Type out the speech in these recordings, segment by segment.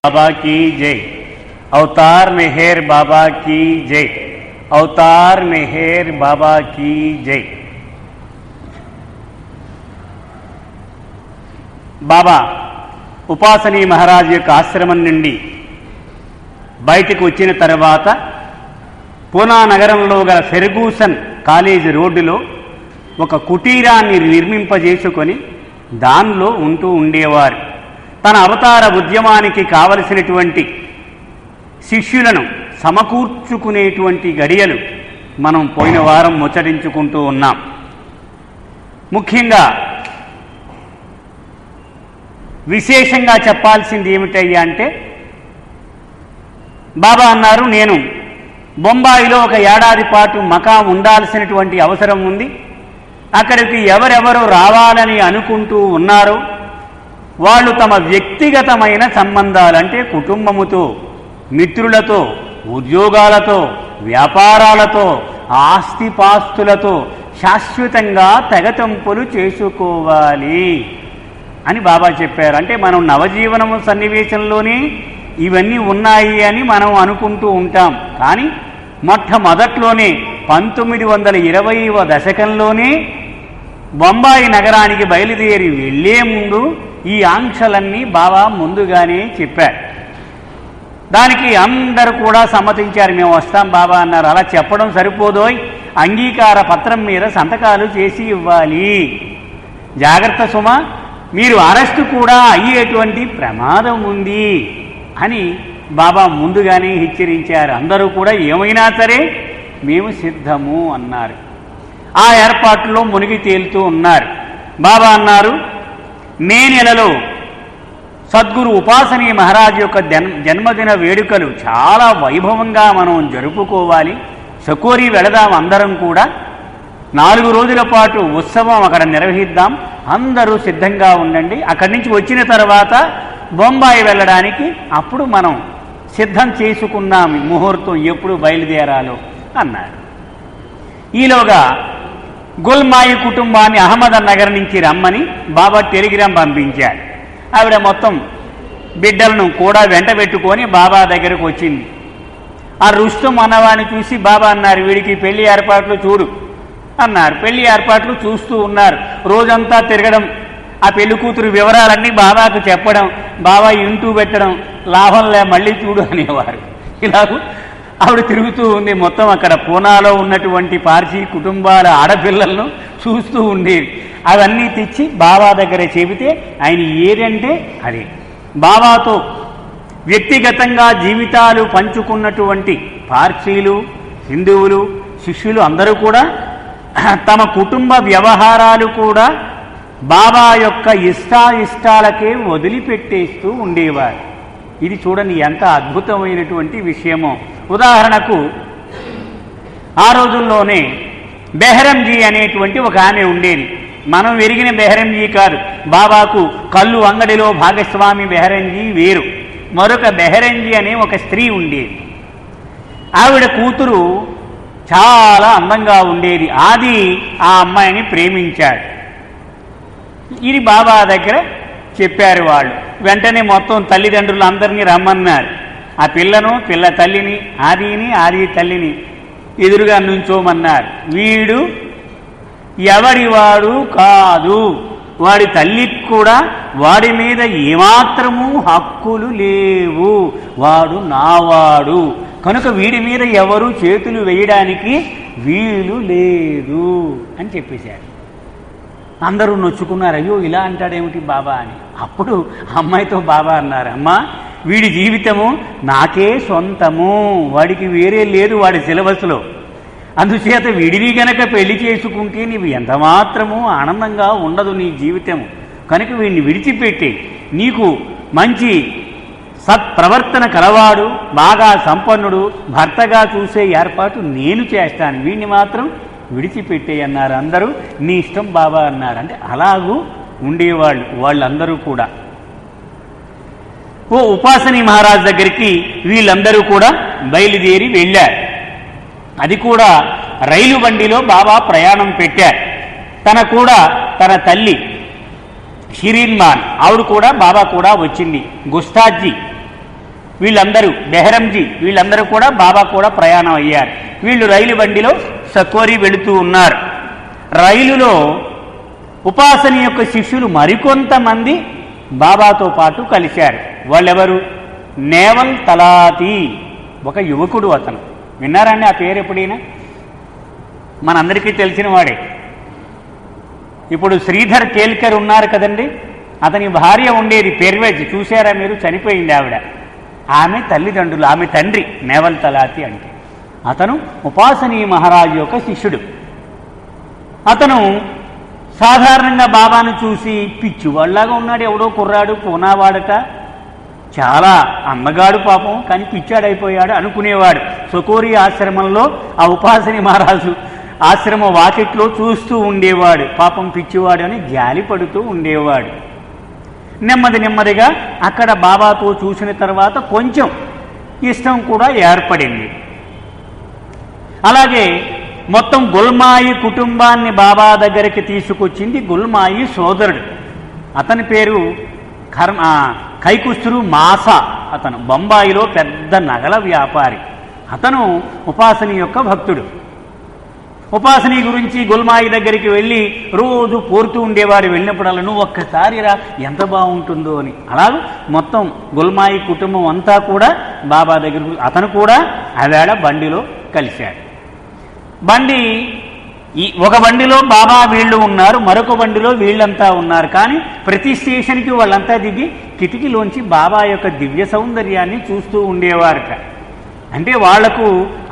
बाबा की जय। अवतार मेहर बाबा की जय। अवतार मेहर बाबा की जय। బాబా ఉపాసనీ మహారాజ్ యొక్క ఆశ్రమం నుండి బయటకు వచ్చిన తర్వాత పూనా నగరంలో గల ఫెర్గూసన్ కాలేజీ రోడ్డులో ఒక కుటీరాన్ని నిర్మింపజేసుకొని దానిలో ఉంటూ ఉండేవారు. తన అవతార ఉద్యమానికి కావలసినటువంటి శిష్యులను సమకూర్చుకునేటువంటి గడియలు మనం పోయిన వారం ముచ్చటించుకుంటూ ఉన్నాం. ముఖ్యంగా విశేషంగా చెప్పాల్సింది ఏమిటయ్యా అంటే, బాబా అన్నారు, నేను బొంబాయిలో ఒక ఏడాది పాటు మకాం ఉండాల్సినటువంటి అవసరం ఉంది. అక్కడికి ఎవరెవరు రావాలని అనుకుంటూ ఉన్నారో వాళ్ళు తమ వ్యక్తిగతమైన సంబంధాలు అంటే కుటుంబముతో, మిత్రులతో, ఉద్యోగాలతో, వ్యాపారాలతో, ఆస్తిపాస్తులతో శాశ్వతంగా తెగతెంపులు చేసుకోవాలి అని బాబా చెప్పారు. అంటే మనం నవజీవనము సన్నివేశంలోనే ఇవన్నీ ఉన్నాయి అని మనం అనుకుంటూ ఉంటాం. కానీ మొట్టమొదట్లోనే 1920వ దశకంలోనే బొంబాయి నగరానికి బయలుదేరి వెళ్లే ముందు ఈ ఆంక్షలన్నీ బాబా ముందుగానే చెప్పారు. దానికి అందరూ కూడా సమ్మతించారు. మేము వస్తాం బాబా అన్నారు. అలా చెప్పడం సరిపోదోయ్, అంగీకార పత్రం మీద సంతకాలు చేసి ఇవ్వాలి. జాగ్రత్త సుమ, మీరు అరెస్టు కూడా అయ్యేటువంటి ప్రమాదం ఉంది అని బాబా ముందుగానే హెచ్చరించారు. అందరూ కూడా ఏమైనా సరే మేము సిద్ధము అన్నారు. ఆ ఏర్పాట్లో మునిగి తేలుతూ ఉన్నారు. బాబా అన్నారు, మే నెలలో సద్గురు ఉపాసనీ మహారాజ్ యొక్క జన్మదిన వేడుకలు చాలా వైభవంగా మనం జరుపుకోవాలి. సకోరి వెళదాం అందరం కూడా. 4 రోజుల పాటు ఉత్సవం అక్కడ నిర్వహిద్దాం. అందరూ సిద్ధంగా ఉండండి. అక్కడి నుంచి వచ్చిన తర్వాత బొంబాయి వెళ్ళడానికి అప్పుడు మనం సిద్ధం చేసుకున్నాం ముహూర్తం ఎప్పుడు బయలుదేరాలో అన్నారు. ఈలోగా గుల్మాయి కుటుంబాన్ని అహ్మద్-నగర్ నుంచి రమ్మని బాబా టెలిగ్రామ్ పంపించారు. ఆవిడ మొత్తం బిడ్డలను కూడా వెంట పెట్టుకొని బాబా దగ్గరకు వచ్చింది. ఆ రుస్తుం అన్నవాడిని చూసి బాబా అన్నారు, వీడికి పెళ్లి ఏర్పాట్లు చూడు అన్నారు. పెళ్లి ఏర్పాట్లు చూస్తూ ఉన్నారు. రోజంతా తిరగడం, ఆ పెళ్లి కూతురు వివరాలన్నీ బాబాకు చెప్పడం, బాబా ఇంటూ పెట్టడం, లాభంలే మళ్ళీ చూడు అనేవారు. ఇలాగూ ఆవిడ తిరుగుతూ ఉంది. మొత్తం అక్కడ పూనాలో ఉన్నటువంటి పార్సీ కుటుంబాల ఆడపిల్లలను చూస్తూ ఉండేది. అవన్నీ తెచ్చి బాబా దగ్గర చెబితే ఆయన ఏదంటే అదే. బాబాతో వ్యక్తిగతంగా జీవితాలు పంచుకున్నటువంటి పార్సీలు, హిందువులు, శిష్యులు అందరూ కూడా తమ కుటుంబ వ్యవహారాలు కూడా బాబా యొక్క ఇష్టాయిష్టాలకే వదిలిపెట్టేస్తూ ఉండేవారు. ఇది చూడండి ఎంత అద్భుతమైనటువంటి విషయమో. ఉదాహరణకు ఆ రోజుల్లోనే బెహరంజీ అనేటువంటి ఒక ఆమె ఉండేది. మనం ఎరిగిన బెహరంజీ కాదు. బాబాకు కళ్ళు అంగడిలో భాగస్వామి బెహరంజీ వేరు. మరొక బెహరంజీ అనే ఒక స్త్రీ ఉండేది. ఆవిడ కూతురు చాలా అందంగా ఉండేది. ఆది ఆ అమ్మాయిని ప్రేమించాడు. ఇది బాబా దగ్గర చెప్పారు వాళ్ళు. వెంటనే మొత్తం తల్లిదండ్రులు అందరినీ రమ్మన్నారు. ఆ పిల్లను, పిల్ల తల్లిని, ఆది తల్లిని ఎదురుగా నుంచోమన్నారు. వీడు ఎవరివాడు కాదు, వాడి తల్లికి కూడా వాడి మీద ఏమాత్రము హక్కులు లేవు, వాడు నావాడు కనుక వీడి మీద ఎవరు చేతులు వేయడానికి వీలు లేదు అని చెప్పేశారు. అందరూ నొచ్చుకున్నారు. అయ్యో ఇలా అంటాడేమిటి బాబా అని. అప్పుడు అమ్మాయితో బాబా అన్నారు, అమ్మా వీడి జీవితము నాకే సొంతము, వాడికి వేరే లేదు వాడి సిలబస్లో. అందుచేత వీడిని గనక పెళ్లి చేసుకుంటే నీవు ఎంతమాత్రము ఆనందంగా ఉండదు నీ జీవితము. కనుక వీడిని విడిచిపెట్టి నీకు మంచి సత్ప్రవర్తన కలవాడు, బాగా సంపన్నుడు భర్తగా చూసే ఏర్పాటు నేను చేస్తాను, వీడిని మాత్రం విడిచిపెట్టే అన్నారు. అందరూ నీ ఇష్టం బాబా అన్నారు. అంటే అలాగూ ఉండేవాళ్ళు వాళ్ళందరూ కూడా. ఓ ఉపాసనీ మహారాజ్ దగ్గరికి వీళ్ళందరూ కూడా బయలుదేరి వెళ్ళారు. అది కూడా రైలు బండిలో బాబా ప్రయాణం పెట్టారు. తన తల్లి షిరీన్ మాన్ ఆవిడ కూడా బాబా కూడా వచ్చింది. గుస్తాజీ వీళ్ళందరూ బెహరంజీ వీళ్ళందరూ కూడా బాబా కూడా ప్రయాణం అయ్యారు. వీళ్ళు రైలు బండిలో సకోరి వెళుతూ ఉన్నారు. రైలులో ఉపాసని యొక్క శిష్యులు మరికొంతమంది బాబాతో పాటు కలిశారు. వాళ్ళెవరు? నేవల్ తలాతి, ఒక యువకుడు. అతను విన్నారండి ఆ పేరు ఎప్పుడైనా? మనందరికీ తెలిసిన వాడే. ఇప్పుడు శ్రీధర్ కేల్కర్ ఉన్నారు కదండి, అతని భార్య ఉండేది పెర్వేజ్, చూశారా మీరు? చనిపోయింది ఆవిడ. ఆమె తల్లిదండ్రులు, ఆమె తండ్రి నేవల్ తలాతి అంటే. అతను ఉపాసనీ మహారాజు యొక్క శిష్యుడు. అతను సాధారణంగా బాబాను చూసి పిచ్చివాళ్లాగా ఉన్నాడు, ఎవడో కుర్రాడు పూనావాడట, చాలా అందగాడు పాపం, కానీ పిచ్చాడైపోయాడు అనుకునేవాడు. సకోరి ఆశ్రమంలో ఆ ఉపాసని మహారాజు ఆశ్రమ వాకిట్లో చూస్తూ ఉండేవాడు. పాపం పిచ్చివాడు అని జాలి పడుతూ ఉండేవాడు. నెమ్మదిగా అక్కడ బాబాతో చూసిన తర్వాత కొంచెం ఇష్టం కూడా ఏర్పడింది. అలాగే మొత్తం గుల్మాయి కుటుంబాన్ని బాబా దగ్గరికి తీసుకొచ్చింది గుల్మాయి సోదరుడు. అతని పేరు కైకుస్రు మాసా. అతను బొంబాయిలో పెద్ద నగల వ్యాపారి. అతను ఉపాసని యొక్క భక్తుడు. ఉపాసని గురించి గుల్మాయి దగ్గరికి వెళ్ళి రోజు కోరుతూ ఉండేవాడు. వెళ్ళినప్పుడల్లా నువ్వు ఒక్కసారి రా, ఎంత బాగుంటుందో అని. అలాగే మొత్తం గుల్మాయి కుటుంబం అంతా కూడా బాబా దగ్గరకు, అతను కూడా ఆవేళ బండిలో కలిశాడు. ఒక బండిలో బాబా వీళ్ళు ఉన్నారు, మరొక బండిలో వీళ్ళంతా ఉన్నారు. కానీ ప్రతి స్టేషన్కి వాళ్ళంతా దిగి కిటికీలోంచి బాబా యొక్క దివ్య సౌందర్యాన్ని చూస్తూ ఉండేవారట. అంటే వాళ్లకు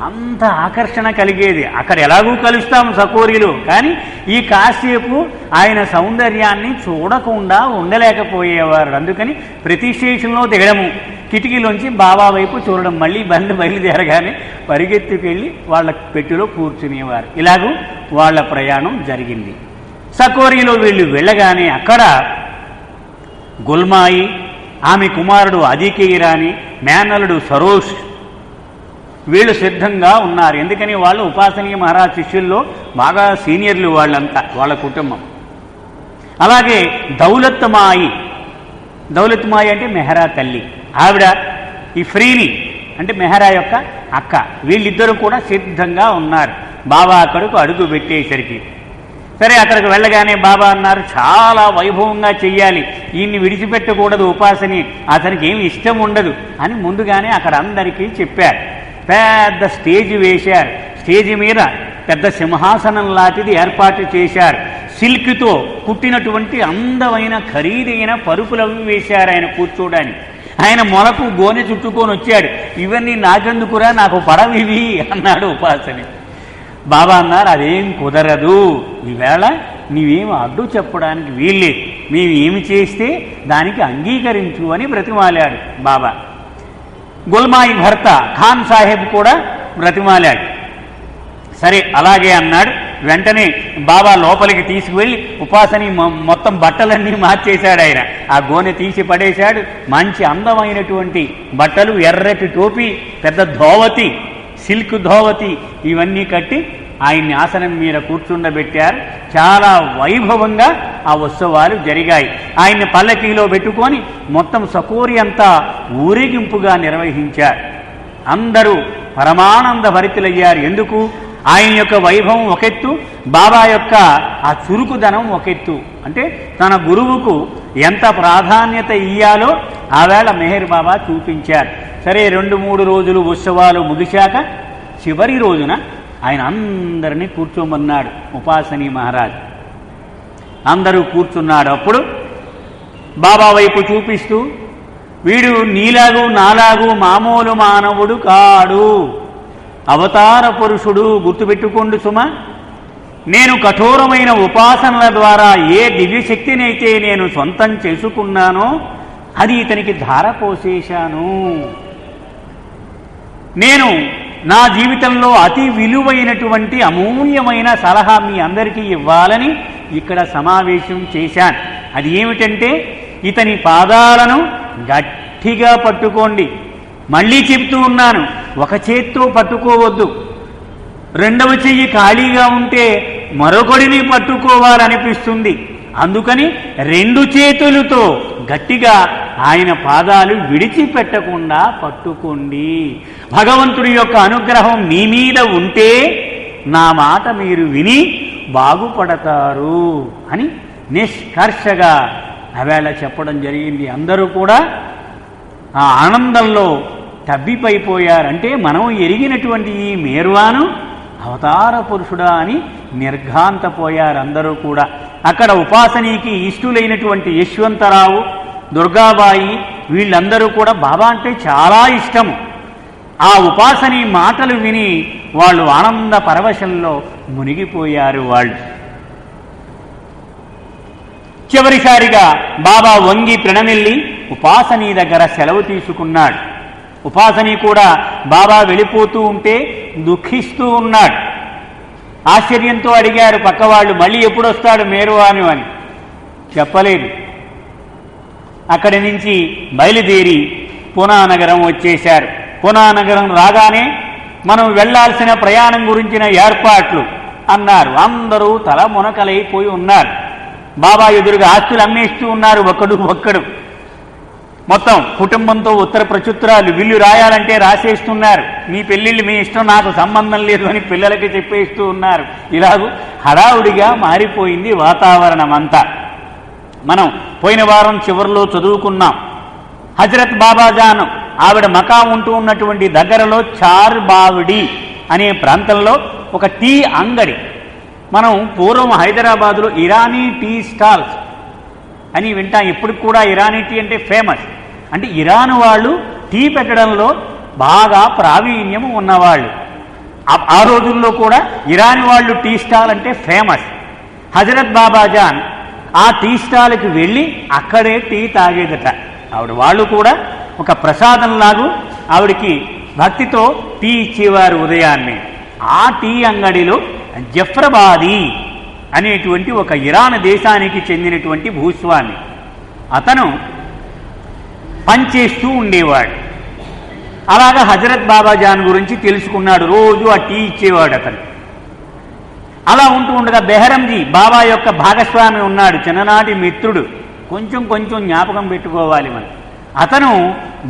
అంత ఆకర్షణ కలిగేది. అక్కడ ఎలాగూ కలుస్తాము సకోరీలో, కానీ ఈ కాసేపు ఆయన సౌందర్యాన్ని చూడకుండా ఉండలేకపోయేవారు. అందుకని ప్రతి స్టేషన్లో దిగడము, కిటికీలోంచి బాబా వైపు చూడడం, మళ్ళీ బండి బయలుదేరగానే పరిగెత్తుకెళ్ళి వాళ్ళ పెట్టిలో కూర్చునేవారు. ఇలాగూ వాళ్ళ ప్రయాణం జరిగింది. సకోరీలో వీళ్ళు వెళ్ళగానే అక్కడ గుల్మాయి, ఆమె కుమారుడు అదికేయిరాని, మేనలుడు సరోష్ వీళ్ళు సిద్ధంగా ఉన్నారు. ఎందుకని వాళ్ళు ఉపాసనీ మహారాజ్ శిష్యుల్లో బాగా సీనియర్లు వాళ్ళంతా, వాళ్ళ కుటుంబం. అలాగే దౌలత్మాయి అంటే మెహరా తల్లి, ఆవిడ ఈ ఫ్రీని అంటే మెహరా యొక్క అక్క, వీళ్ళిద్దరూ కూడా సిద్ధంగా ఉన్నారు బాబా అక్కడకు అడుగు పెట్టేసరికి. సరే, అక్కడికి వెళ్ళగానే బాబా అన్నారు, చాలా వైభవంగా చెయ్యాలి, ఈయన్ని విడిచిపెట్టకూడదు ఉపాసని, అతనికి ఏమి ఇష్టం ఉండదు అని ముందుగానే అక్కడ అందరికీ చెప్పారు. పెద్ద స్టేజ్ వేశారు. స్టేజి మీద పెద్ద సింహాసనం లాంటిది ఏర్పాటు చేశారు. సిల్క్తో కుట్టినటువంటి అందమైన ఖరీదైన పరుపులవి వేశారు ఆయన కూర్చోడానికి. ఆయన మొలకు గోనె చుట్టుకొని వచ్చాడు. ఇవన్నీ నాకెందుకురా, నాకు పడవివి అన్నాడు ఉపాసని. బాబా అన్నారు, అదేం కుదరదు, ఈవేళ నీవేమి అడ్డు చెప్పడానికి వీల్లేదు, మేము ఏమి చేస్తే దానికి అంగీకరించు అని బ్రతిమాలాడు బాబా. గుల్మాయి భర్త ఖాన్ సాహెబ్ కూడా బ్రతిమాలాడు. సరే అలాగే అన్నాడు. వెంటనే బాబా లోపలికి తీసుకువెళ్ళి ఉపాసని మొత్తం బట్టలన్నీ మార్చేశాడు. ఆయన ఆ గోనె తీసి పడేశాడు. మంచి అందమైనటువంటి బట్టలు, ఎర్రటి టోపీ, పెద్ద ధోవతి, సిల్క్ ధోవతి ఇవన్నీ కట్టి ఆయన్ని ఆసనం మీద కూర్చుండబెట్టారు. చాలా వైభవంగా ఆ ఉత్సవాలు జరిగాయి. ఆయన్ని పల్లకీలో పెట్టుకొని మొత్తం సకోరి అంతా ఊరేగింపుగా నిర్వహించారు. అందరూ పరమానంద భరితులయ్యారు. ఎందుకు? ఆయన యొక్క వైభవం ఒకెత్తు, బాబా యొక్క ఆ చురుకుదనం ఒకెత్తు. అంటే తన గురువుకు ఎంత ప్రాధాన్యత ఇయ్యాలో ఆవేళ మెహర్ బాబా చూపించారు. సరే, 2-3 రోజులు ఉత్సవాలు ముగిశాక చివరి రోజున ఆయన అందరినీ కూర్చోమన్నాడు ఉపాసనీ మహారాజ్. అందరూ కూర్చున్నాడు. అప్పుడు బాబా వైపు చూపిస్తూ, వీడు నీలాగు నాలాగు మామూలు మానవుడు కాడు, అవతార పురుషుడు, గుర్తుపెట్టుకోండి సుమా. నేను కఠోరమైన ఉపాసనల ద్వారా ఏ దివ్యశక్తినైతే నేను సొంతం చేసుకున్నానో అది ఇతనికి ధారపోసేశాను. నేను నా జీవితంలో అతి విలువైనటువంటి అమూల్యమైన సలహా మీ అందరికీ ఇవ్వాలని ఇక్కడ సమావేశం చేశాను. అది ఏమిటంటే, ఇతని పాదాలను గట్టిగా పట్టుకోండి. మళ్ళీ చెప్తూ ఉన్నాను, ఒక చేత్తో పట్టుకోవద్దు. రెండవ చెయ్యి ఖాళీగా ఉంటే మరొకడిని పట్టుకోవాలనిపిస్తుంది. అందుకని 2 చేతులతో గట్టిగా ఆయన పాదాలు విడిచిపెట్టకుండా పట్టుకోండి. భగవంతుడి యొక్క అనుగ్రహం మీ మీద ఉంటే నా మాట మీరు విని బాగుపడతారు అని నిష్కర్షగా అవేళ చెప్పడం జరిగింది. అందరూ కూడా ఆ ఆనందంలో తబ్బిపైపోయారంటే మనం ఎరిగినటువంటి ఈ మేర్వాను అవతార పురుషుడా అని నిర్ఘాంతపోయారు అందరూ కూడా. అక్కడ ఉపాసనీకి ఇష్టులైనటువంటి యశ్వంతరావు, దుర్గాబాయి వీళ్ళందరూ కూడా బాబా అంటే చాలా ఇష్టము. ఆ ఉపాసనీ మాటలు విని వాళ్ళు ఆనంద పరవశంలో మునిగిపోయారు. వాళ్ళు చివరిసారిగా బాబా వంగి ప్రణమిల్లి ఉపాసనీ దగ్గర సెలవు తీసుకున్నాడు. ఉపాసనీ కూడా బాబా వెళ్ళిపోతూ ఉంటే దుఃఖిస్తూ ఉన్నాడు. ఆశ్చర్యంతో అడిగారు పక్కవాళ్ళు, మళ్ళీ ఎప్పుడు వస్తాడు మేరువాను అని. చెప్పలేదు. అక్కడి నుంచి బయలుదేరి పూనానగరం వచ్చేశారు. పూనానగరం రాగానే మనం వెళ్లాల్సిన ప్రయాణం గురించిన ఏర్పాట్లు అన్నారు. అందరూ తల మునకలైపోయి ఉన్నారు. బాబా ఎదురుగా ఆస్తులు అమ్మేస్తూ ఉన్నారు ఒక్కడు. మొత్తం కుటుంబంతో ఉత్తర ప్రచుత్రాలు విల్లు రాయాలంటే రాసేస్తున్నారు. మీ పెళ్ళిళ్ళు మీ ఇష్టం, నాకు సంబంధం లేదు అని పిల్లలకి చెప్పేస్తూ ఉన్నారు. ఇలాగూ హడావుడిగా మారిపోయింది వాతావరణం అంతా. మనం పోయిన వారం చివరిలో చదువుకున్నాం. హజరత్ బాబాజాన్ ఆవిడ మకాం ఉంటూ ఉన్నటువంటి దగ్గరలో చార్ బావిడి అనే ప్రాంతంలో ఒక టీ అంగడి. మనం పూర్వం హైదరాబాదులో ఇరానీ టీ స్టాల్స్ అని వింటాం. ఇప్పుడు కూడా ఇరానీ టీ అంటే ఫేమస్. అంటే ఇరాన్ వాళ్ళు టీ పెట్టడంలో బాగా ప్రావీణ్యం ఉన్నవాళ్ళు. ఆ రోజుల్లో కూడా ఇరాన్ వాళ్ళు టీ స్టాల్ అంటే ఫేమస్. హజరత్ బాబాజాన్ ఆ టీ స్టాల్కి వెళ్ళి అక్కడే టీ తాగేదట ఆవిడ. వాళ్ళు కూడా ఒక ప్రసాదంలాగా ఆవిడికి భక్తితో టీ ఇచ్చేవారు ఉదయాన్నే. ఆ టీ అంగడిలో జఫ్రబాదీ అనేటువంటి ఒక ఇరాన్ దేశానికి చెందినటువంటి భూస్వామి అతను పనిచేస్తూ ఉండేవాడు. అలాగా హజరత్ బాబాజాన్ గురించి తెలుసుకున్నాడు. రోజు ఆ టీ ఇచ్చేవాడు అతను. అలా ఉంటూ ఉండగా బెహరంజీ బాబా యొక్క భాగస్వామి ఉన్నాడు, చిన్ననాటి మిత్రుడు. కొంచెం జ్ఞాపకం పెట్టుకోవాలి మనం. అతను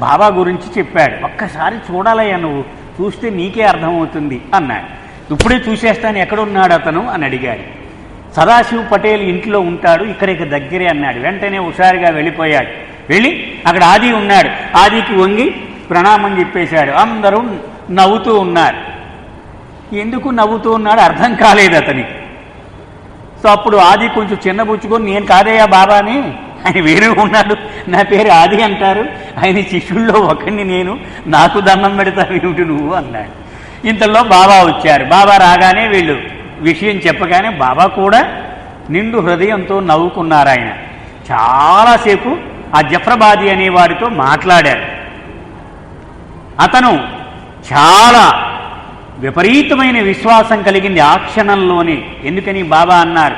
బాబా గురించి చెప్పాడు. ఒక్కసారి చూడాలయ్యా, నువ్వు చూస్తే నీకే అర్థమవుతుంది అన్నాడు. ఇప్పుడే చూసేస్తాను, ఎక్కడున్నాడు అతను అని అడిగాడు. సదాశివ్ పటేల్ ఇంట్లో ఉంటాడు, ఇక్కడికి దగ్గరే అన్నాడు. వెంటనే హుషారుగా వెళ్ళిపోయాడు. వెళ్ళి అక్కడ ఆది ఉన్నాడు. ఆదికి వంగి ప్రణామం చెప్పేశాడు. అందరూ నవ్వుతూ ఉన్నారు. ఎందుకు నవ్వుతూ ఉన్నాడు అర్థం కాలేదు అతనికి. సో అప్పుడు ఆది కొంచెం చిన్నబుచ్చుకొని, నేను కాదయ్యా బాబాని, ఆయన వేరే ఉన్నాడు, నా పేరు ఆది అంటారు, ఆయన శిష్యుల్లో ఒకడిని నేను, నాకు దండం పెడతావు ఏమిటి నువ్వు అన్నాడు. ఇంతలో బాబా వచ్చారు. బాబా రాగానే వీళ్ళు విషయం చెప్పగానే బాబా కూడా నిండు హృదయంతో నవ్వుకున్నారు. ఆయన చాలాసేపు ఆ జఫ్రబాదీ అనే వారితో మాట్లాడారు. అతను చాలా విపరీతమైన విశ్వాసం కలిగింది ఆ క్షణంలోనే. ఎందుకని బాబా అన్నారు,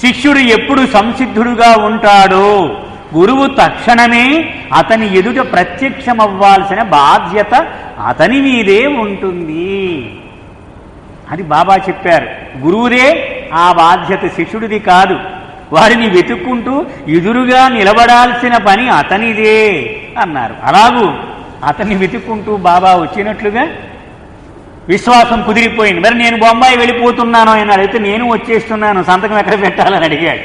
శిష్యుడు ఎప్పుడు సంసిద్ధుడుగా ఉంటాడో గురువు తక్షణమే అతని ఎదుట ప్రత్యక్షమవ్వాల్సిన బాధ్యత అతని మీదే ఉంటుంది. అది బాబా చెప్పారు. గురువుదే ఆ బాధ్యత, శిష్యుడిది కాదు. వారిని వెతుక్కుంటూ ఎదురుగా నిలబడాల్సిన పని అతనిదే అన్నారు. అలాగూ అతన్ని వెతుక్కుంటూ బాబా వచ్చినట్లుగా విశ్వాసం కుదిరిపోయింది. మరి నేను బొంబాయి వెళ్ళిపోతున్నాను అన్నాడు. అయితే నేను వచ్చేస్తున్నాను, సంతకం ఎక్కడ పెట్టాలని అడిగాడు.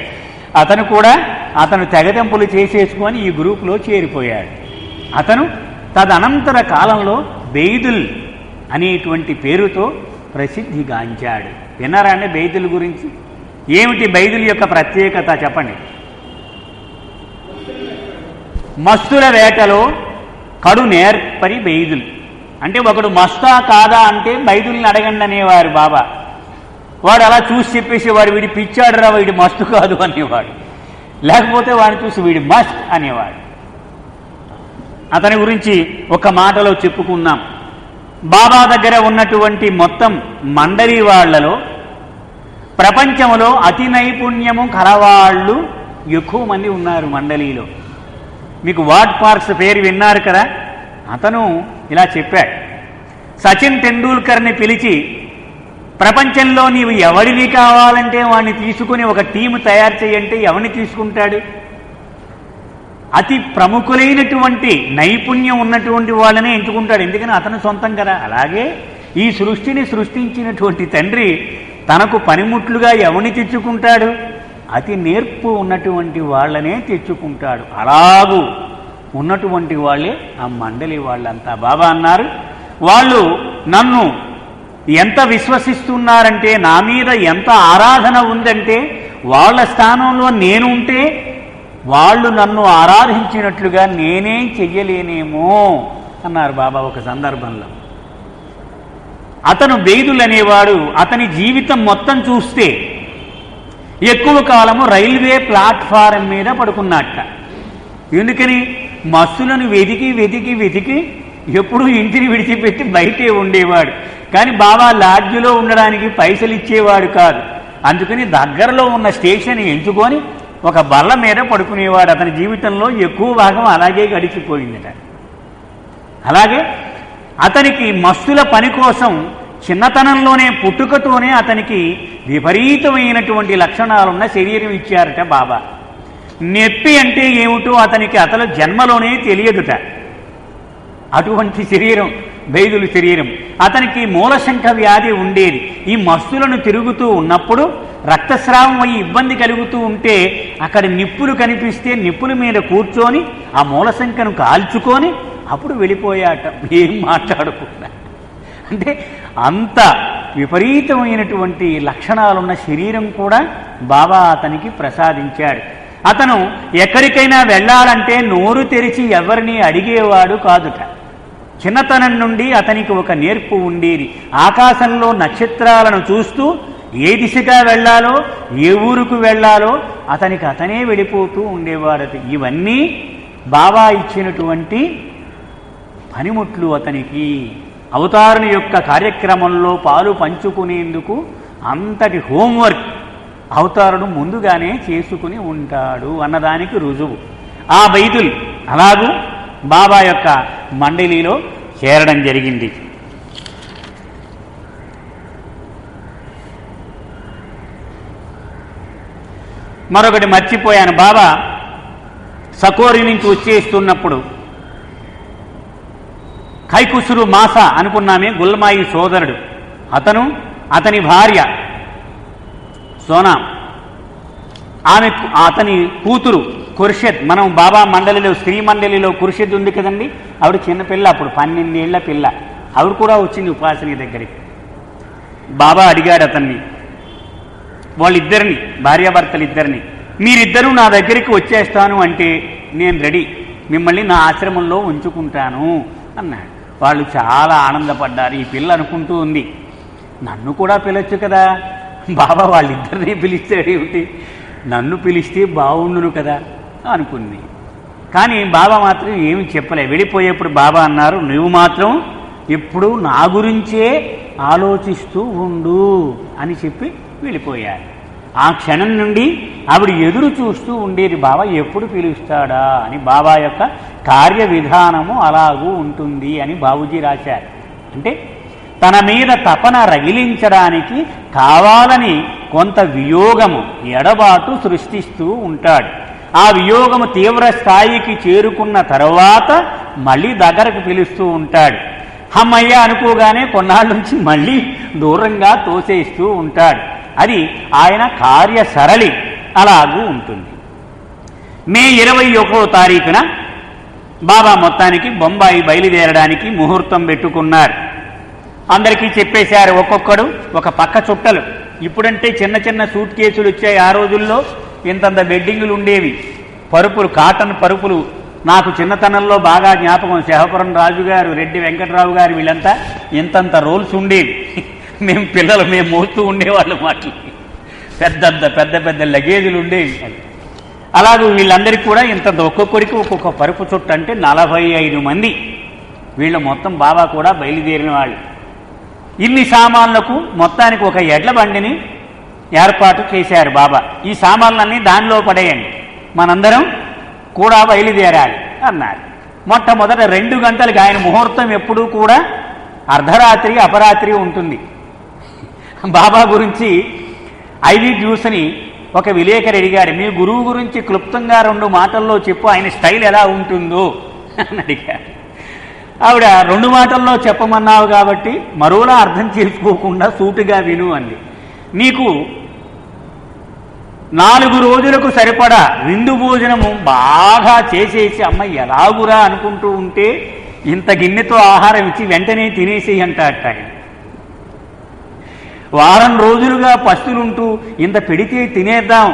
అతను తెగదెంపులు చేసేసుకొని ఈ గ్రూపులో చేరిపోయాడు. అతను తదనంతర కాలంలో బెయిదుల్ అనేటువంటి పేరుతో ప్రసిద్ధిగాంచాడు. విన్నారా అండి బెయిదుల్ గురించి? ఏమిటి బెయిదుల్ యొక్క ప్రత్యేకత చెప్పండి. మస్తుల వేటలో కడు నేర్పరి బెయిదుల్. అంటే ఒకడు మస్తా కాదా అంటే బైదుల్ని అడగండి అనేవారు బాబా. వాడు అలా చూసి చెప్పేసేవాడు, వీడి పిచ్చాడురా, వీడి మస్తు కాదు అనేవాడు. లేకపోతే వాడిని చూసి వీడి మస్ట్ అనేవాడు. అతని గురించి ఒక మాటలో చెప్పుకుందాం. బాబా దగ్గర ఉన్నటువంటి మొత్తం మండలి వాళ్లలో ప్రపంచంలో అతి నైపుణ్యము కలవాళ్ళు ఎక్కువ మంది ఉన్నారు మండలిలో. మీకు వాట్ పార్క్స్ పేరు విన్నారు కదా. అతను ఇలా చెప్పాడు, సచిన్ టెండూల్కర్ని పిలిచి ప్రపంచంలో నీవు ఎవడిని కావాలంటే వాడిని తీసుకుని ఒక టీము తయారు చేయంటే ఎవరిని తీసుకుంటాడు? అతి ప్రముఖులైనటువంటి నైపుణ్యం ఉన్నటువంటి వాళ్ళనే ఎంచుకుంటాడు. ఎందుకని అతను సొంతం కదా. అలాగే ఈ సృష్టిని సృష్టించినటువంటి తండ్రి తనకు పనిముట్లుగా ఎవరిని తెచ్చుకుంటాడు? అతి నేర్పు ఉన్నటువంటి వాళ్ళనే తెచ్చుకుంటాడు. అలాగూ ఉన్నటువంటి వాళ్ళే ఆ మండలి వాళ్ళంతా. బాబా అన్నారు, వాళ్ళు నన్ను ఎంత విశ్వసిస్తున్నారంటే, నా మీద ఎంత ఆరాధన ఉందంటే, వాళ్ళ స్థానంలో నేను ఉంటే వాళ్ళు నన్ను ఆరాధించినట్లుగా నేనే చెయ్యలేనేమో అన్నారు బాబా ఒక సందర్భంలో. అతను బెయిదుల్ అనేవాడు అతని జీవితం మొత్తం చూస్తే ఎక్కువ కాలము రైల్వే ప్లాట్ఫారం మీద పడుకున్నట్ట. ఎందుకని? మస్సులను వెతికి వెతికి వెతికి ఎప్పుడూ ఇంటిని విడిచిపెట్టి బయటే ఉండేవాడు. కానీ బాబా లాడ్జిలో ఉండడానికి పైసలు ఇచ్చేవాడు కాదు. అందుకని దగ్గరలో ఉన్న స్టేషన్ ఎంచుకొని ఒక బల్ల మీద పడుకునేవాడు. అతని జీవితంలో ఎక్కువ భాగం అలాగే గడిచిపోయిందట. అలాగే అతనికి మస్తుల పని కోసం చిన్నతనంలోనే పుట్టుకతోనే అతనికి విపరీతమైనటువంటి లక్షణాలున్న శరీరం ఇచ్చారట బాబా. నొప్పి అంటే ఏమిటో అతనికి అతను జన్మలోనే తెలియదుట. అటువంటి శరీరం బెయిదులు శరీరం. అతనికి మూలశంఖ వ్యాధి ఉండేది. ఈ మస్తులను తిరుగుతూ ఉన్నప్పుడు రక్తస్రావం అయ్యి ఇబ్బంది కలుగుతూ ఉంటే అక్కడ నిప్పులు కనిపిస్తే నిప్పుల మీద కూర్చొని ఆ మూలశంఖను కాల్చుకొని అప్పుడు వెళ్ళిపోయాట, ఏం మాట్లాడకుండా. అంటే అంత విపరీతమైనటువంటి లక్షణాలున్న శరీరం కూడా బాబా అతనికి ప్రసాదించాడు. అతను ఎక్కడికైనా వెళ్ళాలంటే నోరు తెరిచి ఎవరిని అడిగేవాడు కాదుట. చిన్నతనం నుండి అతనికి ఒక నేర్పు ఉండేది. ఆకాశంలో నక్షత్రాలను చూస్తూ ఏ దిశగా వెళ్ళాలో, ఏ ఊరుకు వెళ్ళాలో అతనికి అతనే వెళ్ళిపోతూ ఉండేవాడు. ఇవన్నీ బాబా ఇచ్చినటువంటి పనిముట్లు అతనికి. అవతారుని యొక్క కార్యక్రమంలో పాలు పంచుకునేందుకు అంతటి హోంవర్క్ అవతారుడు ముందుగానే చేసుకుని ఉంటాడు అన్నదానికి రుజువు. ఆ బైతుల్ అలాగూ బాబా యొక్క మండలిలో చేరడం జరిగింది. మరొకటి మర్చిపోయాను. బాబా సకోరి నుంచి వచ్చేస్తున్నప్పుడు కైకుసురు మాస అనుకున్నామే, గుల్మాయి సోదరుడు, అతని భార్య సోనా, అతని కూతురు కుర్షద్. మనం బాబా మండలిలో స్త్రీ మండలిలో కుర్షద్ ఉంది కదండి, ఆవిడ చిన్నపిల్ల, అప్పుడు 12 ఏళ్ల పిల్ల. ఆవిడ కూడా వచ్చింది ఉపాసని దగ్గరికి. బాబా అడిగాడు అతన్ని, వాళ్ళిద్దరిని, భార్యాభర్తలిద్దరిని, మీరిద్దరూ నా దగ్గరికి వచ్చేస్తాను అంటే నేను రెడీ, మిమ్మల్ని నా ఆశ్రమంలో ఉంచుకుంటాను అన్నాడు. వాళ్ళు చాలా ఆనందపడ్డారు. ఈ పిల్ల అనుకుంటూ ఉంది, నన్ను కూడా పిలవచ్చు కదా, బాబా వాళ్ళిద్దరినీ పిలిస్తాడేమిటి, నన్ను పిలిస్తే బాగుండును కదా అనుకుంది. కానీ బాబా మాత్రం ఏమి చెప్పలే. వెళ్ళిపోయేప్పుడు బాబా అన్నారు, నువ్వు మాత్రం ఎప్పుడూ నా గురించే ఆలోచిస్తూ ఉండు అని చెప్పి వెళ్ళిపోయారు. ఆ క్షణం నుండి ఆవిడ ఎదురు చూస్తూ ఉండేది, బాబా ఎప్పుడు పిలుస్తాడా అని. బాబా యొక్క కార్య విధానము అలాగూ ఉంటుంది అని బాబూజీ రాశారు. అంటే తన మీద తపన రగిలించడానికి కావాలని కొంత వియోగము, ఎడబాటు సృష్టిస్తూ ఉంటాడు. ఆ వియోగము తీవ్ర స్థాయికి చేరుకున్న తర్వాత మళ్ళీ దగ్గరకు పిలుస్తూ ఉంటాడు. హమ్మయ్య అనుకోగానే కొన్నాళ్ళ నుంచి మళ్ళీ దూరంగా తోసేస్తూ ఉంటాడు. అది ఆయన కార్య సరళి అలాగూ ఉంటుంది. మే 21వ తారీఖున బాబా మొత్తానికి బొంబాయి బయలుదేరడానికి ముహూర్తం పెట్టుకున్నారు. అందరికీ చెప్పేశారు, ఒక్కొక్కడు ఒక పక్క చుట్టలు. ఇప్పుడంటే చిన్న చిన్న సూట్ కేసులు వచ్చాయి, ఆ రోజుల్లో ఇంతంత బెడ్డింగులు ఉండేవి, పరుపులు, కాటన్ పరుపులు. నాకు చిన్నతనంలో బాగా జ్ఞాపకం, శేహపురం రాజుగారు, రెడ్డి వెంకటరావు గారు, వీళ్ళంతా ఇంతంత రోల్స్ ఉండేవి. మేము పిల్లలు మోస్తూ ఉండేవాళ్ళు మాటలు, పెద్ద పెద్ద లగేజీలు ఉండేవి. అలాగే వీళ్ళందరికీ కూడా ఇంతంత ఒక్కొక్కరికి ఒక్కొక్క పరుపు చుట్టు, అంటే 45 మంది వీళ్ళు మొత్తం. బాబా కూడా బయలుదేరిన వాళ్ళు. ఇన్ని సామాన్లకు మొత్తానికి ఒక ఎడ్ల బండిని ఏర్పాటు చేశారు బాబా. ఈ సామాన్లన్నీ దానిలో పడేయండి, మనందరం కూడా బయలుదేరాలి అన్నారు. మొట్టమొదట 2 గంటలకి, ఆయన ముహూర్తం ఎప్పుడూ కూడా అర్ధరాత్రి అపరాత్రి ఉంటుంది. బాబా గురించి ఐవి జ్యూస్ని ఒక విలేకరి అడిగాడు, మీ గురువు గురించి క్లుప్తంగా 2 మాటల్లో చెప్పు, ఆయన స్టైల్ ఎలా ఉంటుందో అని అడిగాడు. ఆవిడ 2 మాటల్లో చెప్పమన్నావు కాబట్టి మరోలా అర్థం చేసుకోకుండా సూటిగా విను అంది. నీకు 4 రోజులకు సరిపడా విందు భోజనము బాగా చేసేసి అమ్మ ఎలాగురా అనుకుంటూ ఉంటే ఇంత గిన్నెతో ఆహారం ఇచ్చి వెంటనే తినేసి అంటాట. వారం రోజులుగా పస్తులుంటూ ఇంత పెడితే తినేద్దాం,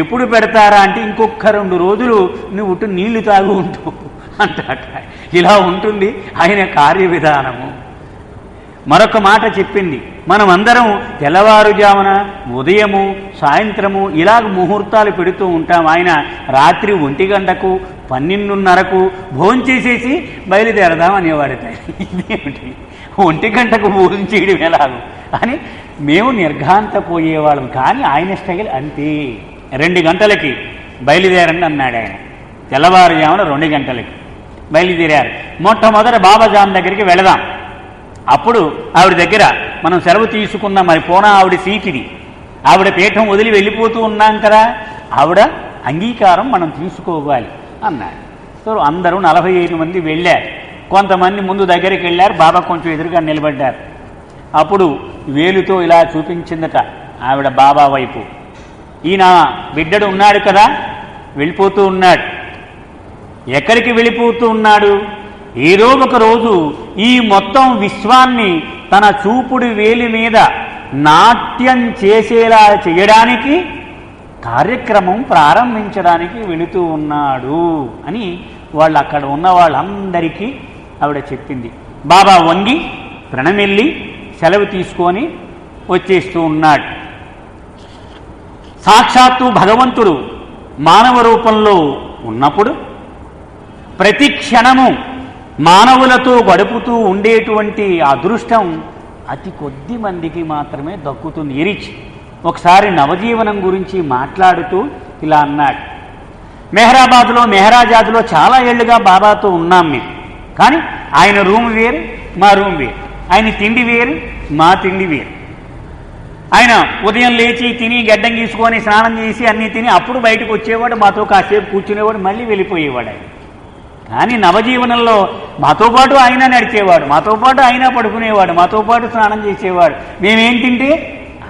ఎప్పుడు పెడతారా అంటే ఇంకొక 2 రోజులు నువ్వు నీళ్లు తాగు ఉంటూ అంటాట. ఇలా ఉంటుంది ఆయన కార్య విధానము. మరొక మాట చెప్పింది, మనం అందరం తెల్లవారుజామున ఉదయము సాయంత్రము ఇలాగ ముహూర్తాలు పెడుతూ ఉంటాం. ఆయన రాత్రి 1 గంటకు 12:30కు భోంచేసేసి బయలుదేరదాం అనేవాడు. ఇదేమిటి 1 గంటకు భోజనం చేయడం ఎలాగో అని మేము నిర్ఘాంతపోయేవాళ్ళం. కానీ ఆయన స్టైల్ అంతే. 2 గంటలకి బయలుదేరండి అన్నాడు ఆయన. తెల్లవారుజామున 2 గంటలకి బయలుదేరారు. మొట్టమొదట బాబాజాన్ దగ్గరికి వెళదాం. అప్పుడు ఆవిడ దగ్గర మనం సెలవు తీసుకున్నాం, మరి పోనా ఆవిడ సీటిది, ఆవిడ పీఠం వదిలి వెళ్ళిపోతూ ఉన్నాం కదా, ఆవిడ అంగీకారం మనం తీసుకోవాలి అన్నాడు. సో అందరూ 45 మంది వెళ్ళారు. కొంతమంది ముందు దగ్గరికి వెళ్ళారు, బాబా కొంచెం ఎదురుగా నిలబడ్డారు. అప్పుడు వేలుతో ఇలా చూపించిందట ఆవిడ బాబా వైపు. ఈయన బిడ్డడు ఉన్నాడు కదా, వెళ్ళిపోతూ ఉన్నాడు. ఎక్కడికి వెళ్ళిపోతూ ఉన్నాడు? ఏదో ఒక రోజు ఈ మొత్తం విశ్వాన్ని తన చూపుడు వేలి మీద నాట్యం చేసేలా చేయడానికి కార్యక్రమం ప్రారంభించడానికి వెళుతూ ఉన్నాడు అని వాళ్ళు అక్కడ ఉన్న వాళ్ళందరికీ ఆవిడ చెప్పింది. బాబా వంగి ప్రణమిల్లి సెలవు తీసుకొని వచ్చేస్తూ ఉన్నాడు. సాక్షాత్తు భగవంతుడు మానవ రూపంలో ఉన్నప్పుడు ప్రతి క్షణము మానవులతో గడుపుతూ ఉండేటువంటి అదృష్టం అతి కొద్ది మందికి మాత్రమే దక్కుతుంది. ఎరిచి ఒకసారి నవజీవనం గురించి మాట్లాడుతూ ఇలా అన్నాడు, మెహరాబాద్లో మెహరాజాద్లో చాలా ఏళ్లుగా బాబాతో ఉన్నాం మేము, కానీ ఆయన రూమ్ వేరు మా రూమ్ వేరు, ఆయన తిండి వేరు మా తిండి వేరు. ఆయన ఉదయం లేచి తిని గడ్డం గీసుకొని స్నానం చేసి అన్నీ తిని అప్పుడు బయటకు వచ్చేవాడు, మాతో కాసేపు కూర్చునేవాడు, మళ్ళీ వెళ్ళిపోయేవాడు ఆయన. కానీ నవజీవనంలో మాతో పాటు ఆయన నడిచేవాడు, మాతో పాటు ఆయన పడుకునేవాడు, మాతో పాటు స్నానం చేసేవాడు, మేమేం తింటే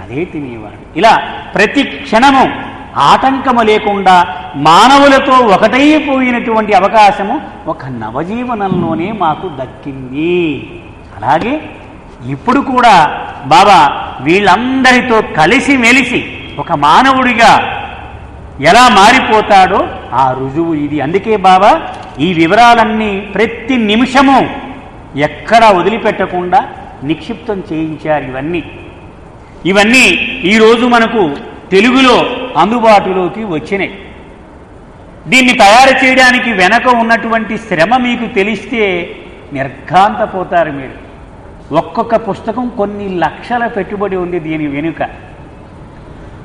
అదే తినేవాడు. ఇలా ప్రతి క్షణము ఆటంకము లేకుండా మానవులతో ఒకటైపోయినటువంటి అవకాశము ఒక నవజీవనంలోనే మాకు దక్కింది. అలాగే ఇప్పుడు కూడా బాబా వీళ్ళందరితో కలిసి మెలిసి ఒక మానవుడిగా ఎలా మారిపోతాడో ఆ రుజువు ఇది. అందుకే బాబా ఈ వివరాలన్నీ ప్రతి నిమిషము ఎక్కడా వదిలిపెట్టకుండా నిక్షిప్తం చేయించారు. ఇవన్నీ ఈరోజు మనకు తెలుగులో అందుబాటులోకి వచ్చినాయి. దీన్ని తయారు చేయడానికి వెనక ఉన్నటువంటి శ్రమ మీకు తెలిస్తే నిర్ఘాంతపోతారు మీరు. ఒక్కొక్క పుస్తకం కొన్ని లక్షల పెట్టుబడి ఉంది దీని వెనుక.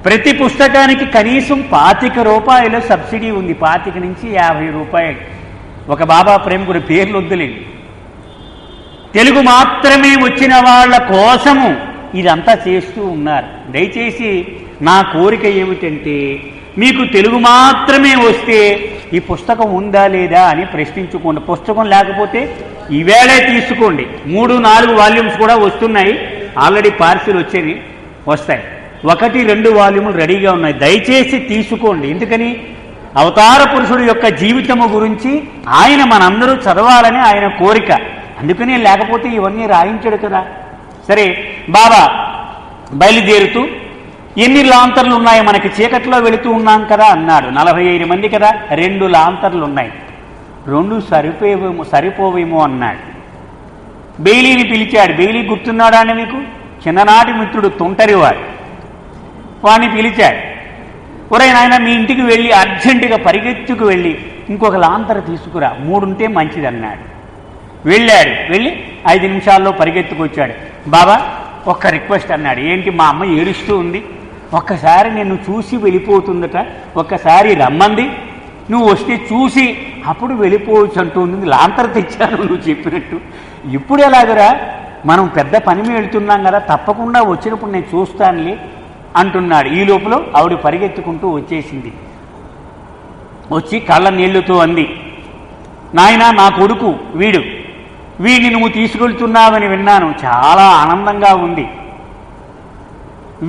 ప్రతి పుస్తకానికి కనీసం 25 రూపాయల సబ్సిడీ ఉంది, 25 నుంచి 50 రూపాయలు. ఒక బాబా ప్రేమికుడి పేర్లు వద్దులేండి. తెలుగు మాత్రమే వచ్చిన వాళ్ళ కోసము ఇదంతా చేస్తూ ఉన్నారు. దయచేసి నా కోరిక ఏమిటంటే మీకు తెలుగు మాత్రమే వస్తే ఈ పుస్తకం ఉందా లేదా అని ప్రశ్నించుకోండి. పుస్తకం లేకపోతే ఈవేళే తీసుకోండి. 3-4 వాల్యూమ్స్ కూడా వస్తున్నాయి, ఆల్రెడీ పార్సిల్ వచ్చేవి వస్తాయి. 1-2 వాల్యూములు రెడీగా ఉన్నాయి, దయచేసి తీసుకోండి. ఎందుకని అవతార పురుషుడు యొక్క జీవితము గురించి ఆయన మనందరూ చదవాలని ఆయన కోరిక. అందుకనే లేకపోతే ఇవన్నీ రాయించడు కదా. సరే, బాబా బయలుదేరుతూ ఎన్ని లాంతర్లు ఉన్నాయి, మనకి చీకట్లో వెళుతూ ఉన్నాం కదా అన్నాడు. 45 మంది కదా, 2 లాంతర్లు ఉన్నాయి, 2 సరిపోవేమో అన్నాడు. బెయిలీని పిలిచాడు. బెయిలీ గుర్తున్నాడా అని మీకు? చిన్ననాటి మిత్రుడు తుంటరివాడు. వాడిని పిలిచాడు. ఒరే నాయన, మీ ఇంటికి వెళ్ళి అర్జెంటుగా పరిగెత్తుకు వెళ్ళి ఇంకొక లాంతర తీసుకురా, 3 ఉంటే మంచిది అన్నాడు. వెళ్ళాడు. వెళ్ళి 5 నిమిషాల్లో పరిగెత్తుకొచ్చాడు. బాబా ఒక్క రిక్వెస్ట్ అన్నాడు. ఏంటి? మా అమ్మ ఏడుస్తూ ఉంది, ఒక్కసారి నిన్ను చూసి వెళ్ళిపోతుందట, ఒక్కసారి రమ్మంది, నువ్వు వస్తే చూసి అప్పుడు వెళ్ళిపోవచ్చు అంటుంది. లాంతర తెచ్చాను నువ్వు చెప్పినట్టు. ఇప్పుడు ఎలాగరా, మనం పెద్ద పని మీద వెళ్తున్నాం కదా, తప్పకుండా వచ్చినప్పుడు నేను చూస్తానులే అంటున్నాడు. ఈ లోపల ఆవిడ పరిగెత్తుకుంటూ వచ్చేసింది. వచ్చి కళ్ళ నీళ్లతో అంది, నాయనా నా కొడుకు వీడిని నువ్వు తీసుకెళ్తున్నావని విన్నాను, చాలా ఆనందంగా ఉంది.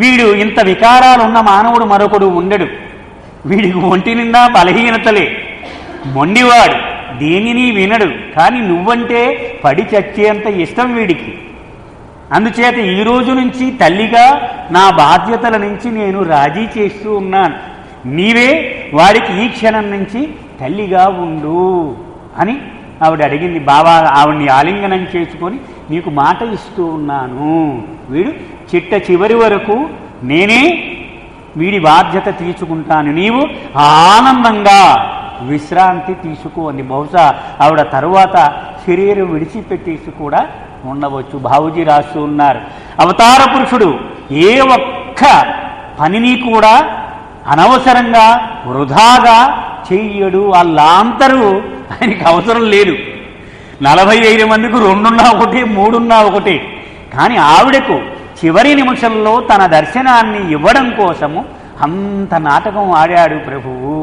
వీడు ఇంత వికారాలున్న మానవుడు మరొకడు ఉండడు. వీడికి ఒంటి నిండా బలహీనతలే, మొండివాడు, దేనిని వినడు. కానీ నువ్వంటే పడి చచ్చేంత ఇష్టం వీడికి. అందుచేత ఈ రోజు నుంచి తల్లిగా నా బాధ్యతల నుంచి నేను రాజీ చేస్తూ ఉన్నాను. నీవే వాడికి ఈ క్షణం నుంచి తల్లిగా ఉండు అని ఆవిడ అడిగింది. బాబా ఆవిడ్ని ఆలింగనం చేసుకొని నీకు మాట ఇస్తూ ఉన్నాను, వీడు చిట్ట చివరి వరకు నేనే వీడి బాధ్యత తీసుకుంటాను, నీవు ఆనందంగా విశ్రాంతి తీసుకో అంది. బహుశా ఆవిడ తరువాత శరీరం విడిచిపెట్టేసి కూడా ఉండవచ్చు. బాబూజీ రాస్తూ ఉన్నారు, అవతార పురుషుడు ఏ ఒక్క పనిని కూడా అనవసరంగా వృధాగా చెయ్యడు. వాళ్ళందరూ ఆయనకి అవసరం లేదు. 45 మందికి 2 ఒకటే 3 ఒకటే. కానీ ఆవిడకు చివరి నిమిషంలో తన దర్శనాన్ని ఇవ్వడం కోసము అంత నాటకం ఆడాడు ప్రభువు.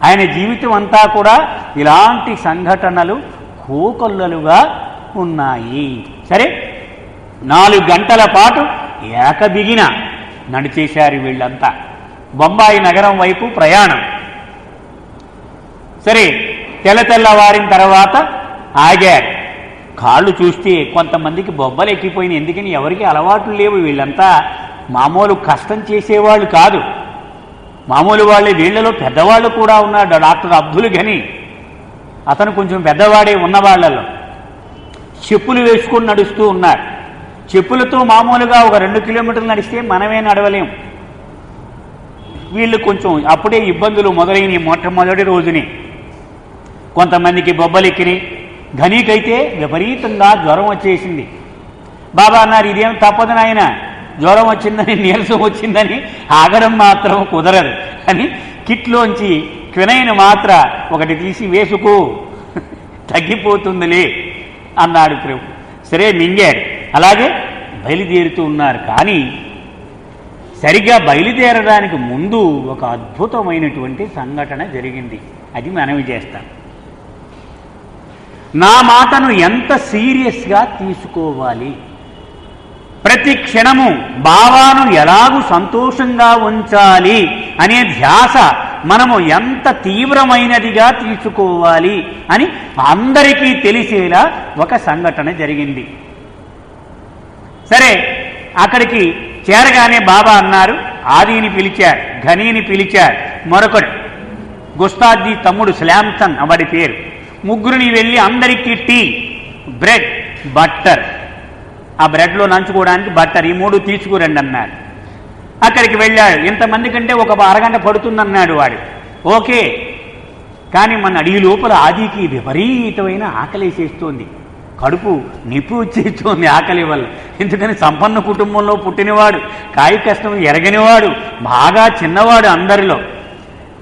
ఆయన జీవితం అంతా కూడా ఇలాంటి సంఘటనలు కోకొల్లలుగా ఉన్నాయి. సరే, 4 గంటల పాటు ఏకబిగిన నడిచేశారు వీళ్ళంతా. బొంబాయి నగరం వైపు ప్రయాణం. సరే, తెల్లవారిన తర్వాత ఆగారు. కాళ్ళు చూస్తే కొంతమందికి బొబ్బలు ఎక్కిపోయినాయి. ఎందుకని ఎవరికి అలవాట్లు లేవు. వీళ్ళంతా మామూలు కష్టం చేసేవాళ్ళు కాదు, మామూలు వాళ్ళే. వీళ్లలో పెద్దవాళ్ళు కూడా ఉన్నాడు. డాక్టర్ అబ్దుల్ గని, అతను కొంచెం పెద్దవాడే ఉన్న వాళ్ళలో. చెప్పులు వేసుకొని నడుస్తూ ఉన్నారు. చెప్పులతో మామూలుగా ఒక 2 కిలోమీటర్లు నడిస్తే మనమే నడవలేం. వీళ్ళు కొంచెం అప్పుడే ఇబ్బందులు మొదలైనవి. మొట్టమొదటి రోజుని కొంతమందికి బొబ్బలెక్కినాయి. ఘనీకైతే విపరీతంగా జ్వరం వచ్చేసింది. బాబా అన్నారు, ఇదేం తప్పదు నాయన, జ్వరం వచ్చిందని నీరసం వచ్చిందని ఆగడం మాత్రం కుదరదు అని కిట్లోంచి క్వినైన్ మాత్ర ఒకటి తీసి వేసుకో, తగ్గిపోతుందిలే అన్నాడు ప్రభు. సరే మింగాడు. అలాగే బయలుదేరుతూ ఉన్నారు. కానీ సరిగ్గా బయలుదేరడానికి ముందు ఒక అద్భుతమైనటువంటి సంఘటన జరిగింది. అది మనవి చేస్తాం. నా మాటను ఎంత సీరియస్గా తీసుకోవాలి, ప్రతి క్షణము బాబాను ఎలాగూ సంతోషంగా ఉంచాలి అనే ధ్యాస మనము ఎంత తీవ్రమైనదిగా తీసుకోవాలి అని అందరికీ తెలిసేలా ఒక సంఘటన జరిగింది. సరే, అక్కడికి చేరగానే బాబా అన్నారు, ఆదిని పిలిచారు, ఘనీని పిలిచారు, మరొకటి గుస్తాద్ది తమ్ముడు స్లామ్సన్ వాడి పేరు. ముగ్గురిని వెళ్ళి అందరికీ టీ, బ్రెడ్, బట్టర్, ఆ బ్రెడ్లో నంచుకోవడానికి బట్టర్, ఈ 3 తీసుకురండి అన్నారు. అక్కడికి వెళ్ళాడు. ఇంతమంది కంటే ఒక అరగంట పడుతుందన్నాడు వాడు. ఓకే. కానీ మన అడిగి లోపల ఆదికి విపరీతమైన ఆకలేసేస్తోంది. కడుపు నిప్పు వచ్చేస్తోంది ఆకలి వల్ల. ఎందుకని సంపన్న కుటుంబంలో పుట్టినవాడు, కాయ కష్టం ఎరగనివాడు, బాగా చిన్నవాడు అందరిలో.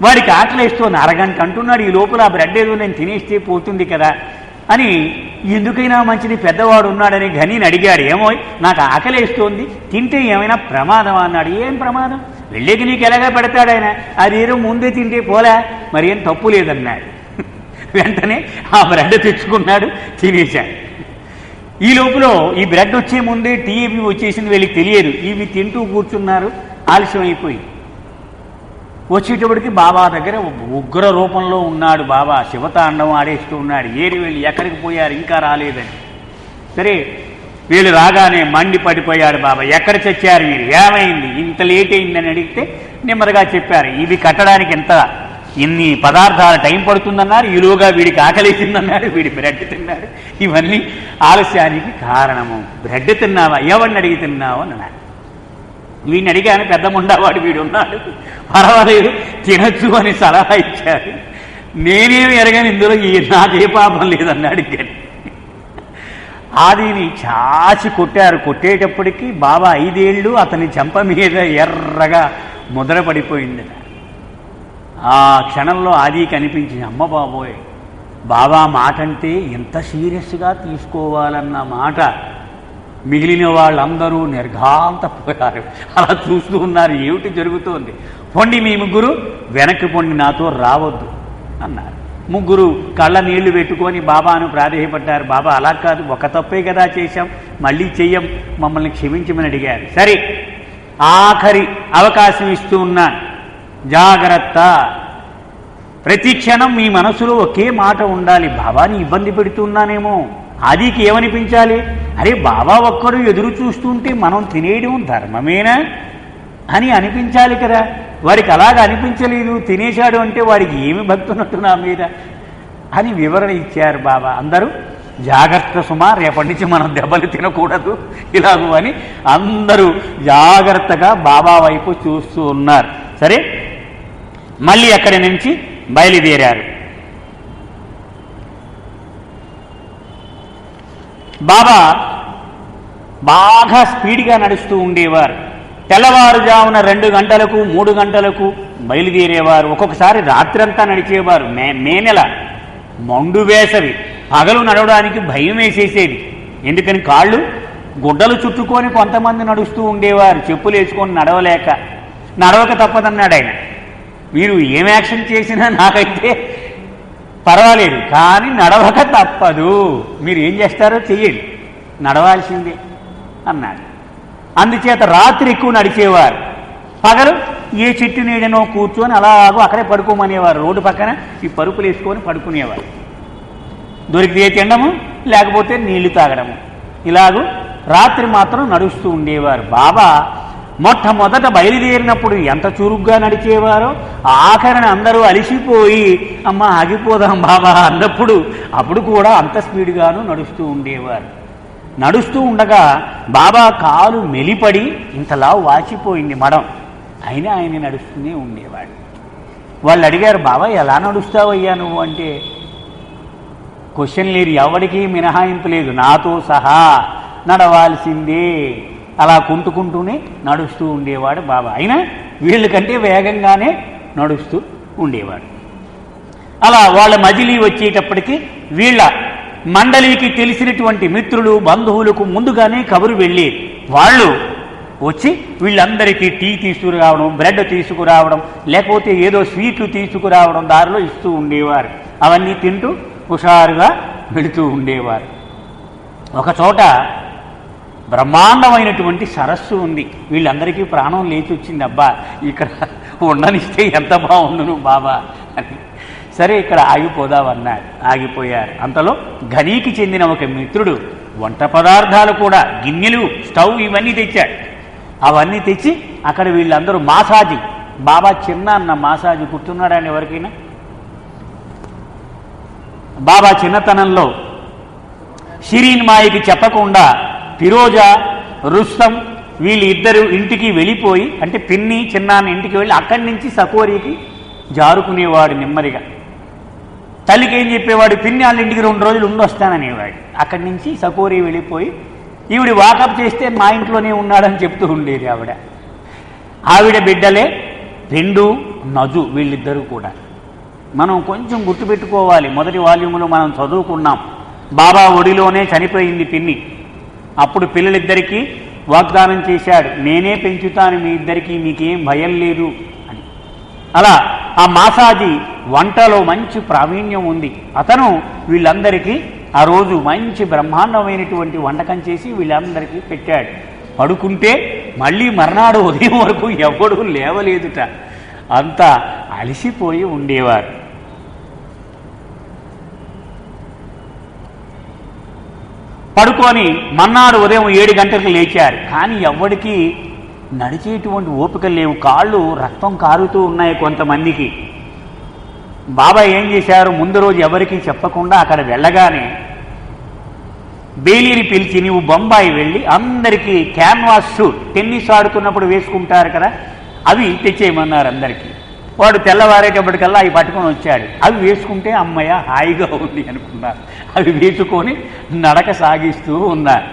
వాడికి ఆకలేస్తోంది. అరగంట అంటున్నాడు. ఈ లోపల ఆ బ్రెడ్ ఏదో నేను తినేస్తే పోతుంది కదా అని, ఎందుకైనా మంచిది పెద్దవాడు ఉన్నాడని ఘనీని అడిగాడు. ఏమో నాకు ఆకలేస్తోంది, తింటే ఏమైనా ప్రమాదం అన్నాడు. ఏం ప్రమాదం, వెళ్ళేకి నీకు ఎలాగా పెడతాడు ఆయన, అదేదో ముందే తింటే పోలే, మరి ఏం తప్పు లేదన్నాడు. వెంటనే ఆ బ్రెడ్ తెచ్చుకున్నాడు, తినేశాడు. ఈ లోపల ఈ బ్రెడ్ వచ్చే ముందే టీ ఇవి వచ్చేసింది, వీళ్ళకి తెలియదు. ఇవి తింటూ కూర్చున్నారు. ఆలస్యం అయిపోయి వచ్చేటప్పటికి బాబా దగ్గర ఉగ్ర రూపంలో ఉన్నాడు. బాబా శివతాండవం ఆడేస్తూ ఉన్నాడు. ఏరి వీళ్ళు ఎక్కడికి పోయారు, ఇంకా రాలేదని. సరే, వీళ్ళు రాగానే మండి పడిపోయాడు బాబా. ఎక్కడ చచ్చారు మీరు, ఏమైంది, ఇంత లేట్ అయిందని అడిగితే నెమ్మదిగా చెప్పారు. ఇవి కట్టడానికి ఇన్ని పదార్థాలు టైం పడుతుందన్నారు. ఈలోగా వీడికి ఆకలేసిందన్నాడు, వీడి బ్రెడ్ తిన్నాడు. ఇవన్నీ ఆలస్యానికి కారణము. బ్రెడ్ తిన్నావా, ఎవరిని అడిగి తిన్నావు అని అన్నాడు. వీడిని అడిగాను, పెద్ద ముండావాడు వీడు ఉన్నాడు, పర్వాలేదు తినచ్చు అని సలహా ఇచ్చాడు. నేనేమి ఎరగని ఇందులో నాకే పాపం లేదన్నాడు. ఆదిని చాచి కొట్టారు. కొట్టేటప్పటికీ బాబా 5 ఏళ్ళు అతని చెంప మీద ఎర్రగా ముద్ర పడిపోయింది. ఆ క్షణంలో ఆది కనిపించింది, అమ్మ బాబోయ్, బాబా మాట అంటే ఎంత సీరియస్గా తీసుకోవాలన్న మాట మిగిలిన వాళ్ళందరూ నిర్ఘాంతపోయారు. అలా చూస్తూ ఉన్నారు, ఏమిటి జరుగుతోంది. పొండి మీ ముగ్గురు వెనక్కి పొండి, నాతో రావద్దు అన్నారు. ముగ్గురు కళ్ళ నీళ్లు పెట్టుకొని బాబాను ప్రాధేయపడ్డారు. బాబా అలా కాదు, ఒక తప్పే కదా చేశాం, మళ్ళీ చెయ్యం, మమ్మల్ని క్షమించమని అడిగారు. సరే, ఆఖరి అవకాశం ఇస్తూ ఉన్నాను, జాగ్రత్త. ప్రతి క్షణం మీ మనసులో ఒకే మాట ఉండాలి, బాబాని ఇబ్బంది పెడుతున్నానేమో. ఆదికి ఏమనిపించాలి, అరే బాబా ఒక్కరు ఎదురు చూస్తుంటే మనం తినేయడం ధర్మమేనా అని అనిపించాలి కదా. వారికి అలాగ అనిపించలేదు, తినేశాడు అంటే వాడికి ఏమి భక్తున్నట్టు నా మీద అని వివరణ ఇచ్చారు బాబా. అందరూ జాగ్రత్త సుమా, రేపటి నుంచి మనం దెబ్బలు తినకూడదు ఇలాగూ అని అందరూ జాగ్రత్తగా బాబా వైపు చూస్తూ ఉన్నారు. సరే, మళ్ళీ అక్కడి నుంచి బయలుదేరారు. బాబా బాగా స్పీడ్గా నడుస్తూ ఉండేవారు. తెల్లవారుజామున 2 గంటలకు 3 గంటలకు బయలుదేరేవారు. ఒక్కొక్కసారి రాత్రంతా నడిచేవారు. మే నెల మండు వేసవి, పగలు నడవడానికి భయం వేసేసేది. ఎందుకని కాళ్ళు గుడ్డలు చుట్టుకొని కొంతమంది నడుస్తూ ఉండేవారు, చెప్పులు వేసుకొని నడవక తప్పదన్నాడు ఆయన. మీరు ఏం యాక్షన్ చేసినా నాకైతే పర్వాలేదు, కానీ నడవక తప్పదు, మీరు ఏం చేస్తారో చెయ్యండి, నడవాల్సిందే అన్నాడు. అందుచేత రాత్రి ఎక్కువ నడిచేవారు, పగలు ఏ చెట్టు నీడనో కూర్చొని అలాగో అక్కడే పడుకోమనేవారు. రోడ్డు పక్కన ఈ పరుపులు వేసుకొని పడుకునేవారు. దొరికితే తినడము, లేకపోతే నీళ్లు తాగడము, ఇలాగూ రాత్రి మాత్రం నడుస్తూ ఉండేవారు. బాబా మొట్టమొదట బయలుదేరినప్పుడు ఎంత చురుగ్గా నడిచేవారో, ఆఖరణ అందరూ అలిసిపోయి అమ్మ ఆగిపోదాం బాబా అన్నప్పుడు అప్పుడు కూడా అంత స్పీడ్గాను నడుస్తూ ఉండేవారు. నడుస్తూ ఉండగా బాబా కాలు మెలిపడి ఇంతలా వాచిపోయింది మడం, అయినా ఆయన నడుస్తూనే ఉండేవాడు. వాళ్ళు అడిగారు, బాబా ఎలా నడుస్తావయ్యా నువ్వు అంటే, క్వశ్చన్ లేదు, ఎవరికీ మినహాయింపు లేదు, నాతో సహా నడవాల్సిందే. అలా కుంటుకుంటూనే నడుస్తూ ఉండేవాడు బాబా. అయినా వీళ్ళకంటే వేగంగానే నడుస్తూ ఉండేవాడు. అలా వాళ్ళ మజిలీ వచ్చేటప్పటికి వీళ్ళ మండలికి తెలిసినటువంటి మిత్రులు బంధువులకు ముందుగానే కబురు వెళ్ళేది. వాళ్ళు వచ్చి వీళ్ళందరికీ టీ తీసుకురావడం, బ్రెడ్ తీసుకురావడం, లేకపోతే ఏదో స్వీట్లు తీసుకురావడం దారిలో ఇస్తూ ఉండేవారు. అవన్నీ తింటూ హుషారుగా వెళుతూ ఉండేవారు. ఒకచోట బ్రహ్మాండమైనటువంటి సరస్సు ఉంది. వీళ్ళందరికీ ప్రాణం లేచి వచ్చింది, అబ్బా ఇక్కడ ఉండనిస్తే ఎంత బాగుండును బాబా అని. సరే, ఇక్కడ ఆగిపోదామన్నారు. ఆగిపోయారు. అంతలో ఘనీకి చెందిన ఒక మిత్రుడు వంట పదార్థాలు కూడా, గిన్నెలు, స్టవ్ ఇవన్నీ తెచ్చాడు. అవన్నీ తెచ్చి అక్కడ వీళ్ళందరూ మాసాజీ, బాబా చిన్న అన్న మాసాజీ గుర్తున్నాడని ఎవరికైనా? బాబా చిన్నతనంలో షిరీన్ మాయికి చెప్పకుండా ఫిరోజా, రుస్తం వీళ్ళిద్దరూ ఇంటికి వెళ్ళిపోయి, అంటే పిన్ని చిన్నాన్న ఇంటికి వెళ్ళి అక్కడి నుంచి సకోరికి జారుకునేవాడు నెమ్మదిగా. తల్లికి ఏం చెప్పేవాడు, పిన్ని వాళ్ళ ఇంటికి 2 రోజులు ఉండొస్తాననేవాడు. అక్కడి నుంచి సకోరి వెళ్ళిపోయి ఈవిడ వాకప్ చేస్తే మా ఇంట్లోనే ఉన్నాడని చెప్తూ ఉండేది ఆవిడ. ఆవిడ బిడ్డలే రెండు, నజు, వీళ్ళిద్దరూ కూడా. మనం కొంచెం గుర్తుపెట్టుకోవాలి, మొదటి వాల్యూములో మనం చదువుకున్నాం, బాబా ఒడిలోనే చనిపోయింది పిన్ని. అప్పుడు పిల్లలిద్దరికీ వాగ్దానం చేశాడు, నేనే పెంచుతాను మీ ఇద్దరికీ, మీకేం భయం లేదు అని. అలా ఆ మాసాజీ వంటలో మంచి ప్రావీణ్యం ఉంది. అతను వీళ్ళందరికీ ఆ రోజు మంచి బ్రహ్మాండమైనటువంటి వంటకం చేసి వీళ్ళందరికీ పెట్టాడు. పడుకుంటే మళ్ళీ మర్నాడు ఉదయం వరకు ఎవడూ లేవలేదుట, అంతా అలసిపోయి ఉండేవారు. పడుకొని మన్నాడు ఉదయం 7 గంటలకు లేచారు. కానీ ఎవడికి నడిచేటువంటి ఓపిక లేవు, కాళ్ళు రక్తం కారుతూ ఉన్నాయి కొంతమందికి. బాబా ఏం చేశారు, ముందు రోజు ఎవరికీ చెప్పకుండా అక్కడ వెళ్ళగానే బేలీని పిలిచి, నీవు బొంబాయి వెళ్ళి అందరికీ క్యాన్వాస్ షూట్, టెన్నిస్ ఆడుతున్నప్పుడు వేసుకుంటారు కదా, అవి తెచ్చేయమన్నారు అందరికీ. వాడు తెల్లవారేటప్పటికల్లా అవి పట్టుకొని వచ్చాడు. అవి వేసుకుంటే అమ్మయ్య హాయిగా ఉంది అనుకున్నారు. అవి వేసుకొని నడక సాగిస్తూ ఉన్నారు.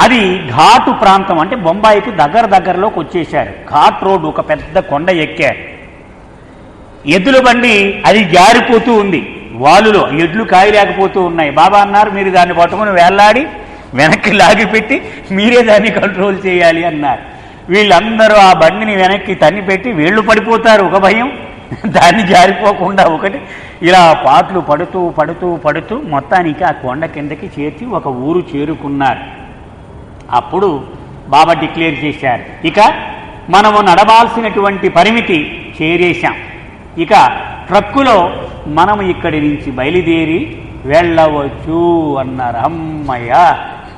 అది ఘాటు ప్రాంతం, అంటే బొంబాయికి దగ్గరలోకి వచ్చేశారు. ఘాట్ రోడ్డు, ఒక పెద్ద కొండ ఎక్కారు. ఎద్దుల బండి అది జారిపోతూ ఉంది, వాలులో ఎడ్లు కాయలేకపోతూ ఉన్నాయి. బాబా అన్నారు, మీరు దాన్ని పట్టుకుని వేళ్లాడి వెనక్కి లాగిపెట్టి మీరే దాన్ని కంట్రోల్ చేయాలి అన్నారు. వీళ్ళందరూ ఆ బండిని వెనక్కి తన్ని పెట్టి వీళ్ళు పడిపోతారు ఒక భయం, దాన్ని జారిపోకుండా ఒకటి ఇలా పాటలు పడుతూ పడుతూ పడుతూ మొత్తానికి ఆ కొండ కిందకి చేర్చి ఒక ఊరు చేరుకున్నారు. అప్పుడు బాబా డిక్లేర్ చేశారు, ఇక మనము నడవాల్సినటువంటి పరిమితి చేరేశాం, ఇక ట్రక్కులో మనము ఇక్కడి నుంచి బయలుదేరి వెళ్ళవచ్చు అన్నారు. అమ్మయ్య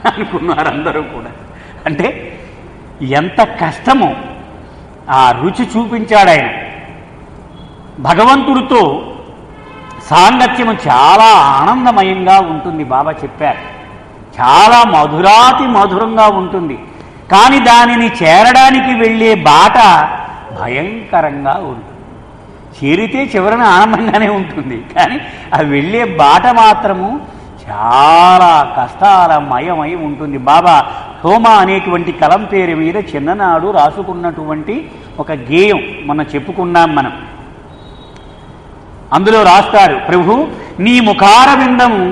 అనుకున్నారు అందరూ కూడా. అంటే ఎంత కష్టమో ఆ రుచి చూపించాడు ఆయన. భగవంతుడితో సాంగత్యము చాలా ఆనందమయంగా ఉంటుంది. బాబా చెప్పారు, చాలా మధురాతి మధురంగా ఉంటుంది. కానీ దానిని చేరడానికి వెళ్ళే బాట భయంకరంగా ఉంటుంది. చేరితే చివరన ఆనందంగానే ఉంటుంది, కానీ ఆ వెళ్ళే బాట మాత్రము చాలా కష్టాలమయమై ఉంటుంది. బాబా హోమ అనేటువంటి కలం పేరు మీద చిన్ననాడు రాసుకున్నటువంటి ఒక గేయం మనం చెప్పుకున్నాం మనం. అందులో రాస్తారు, ప్రభు నీ ముఖార విందము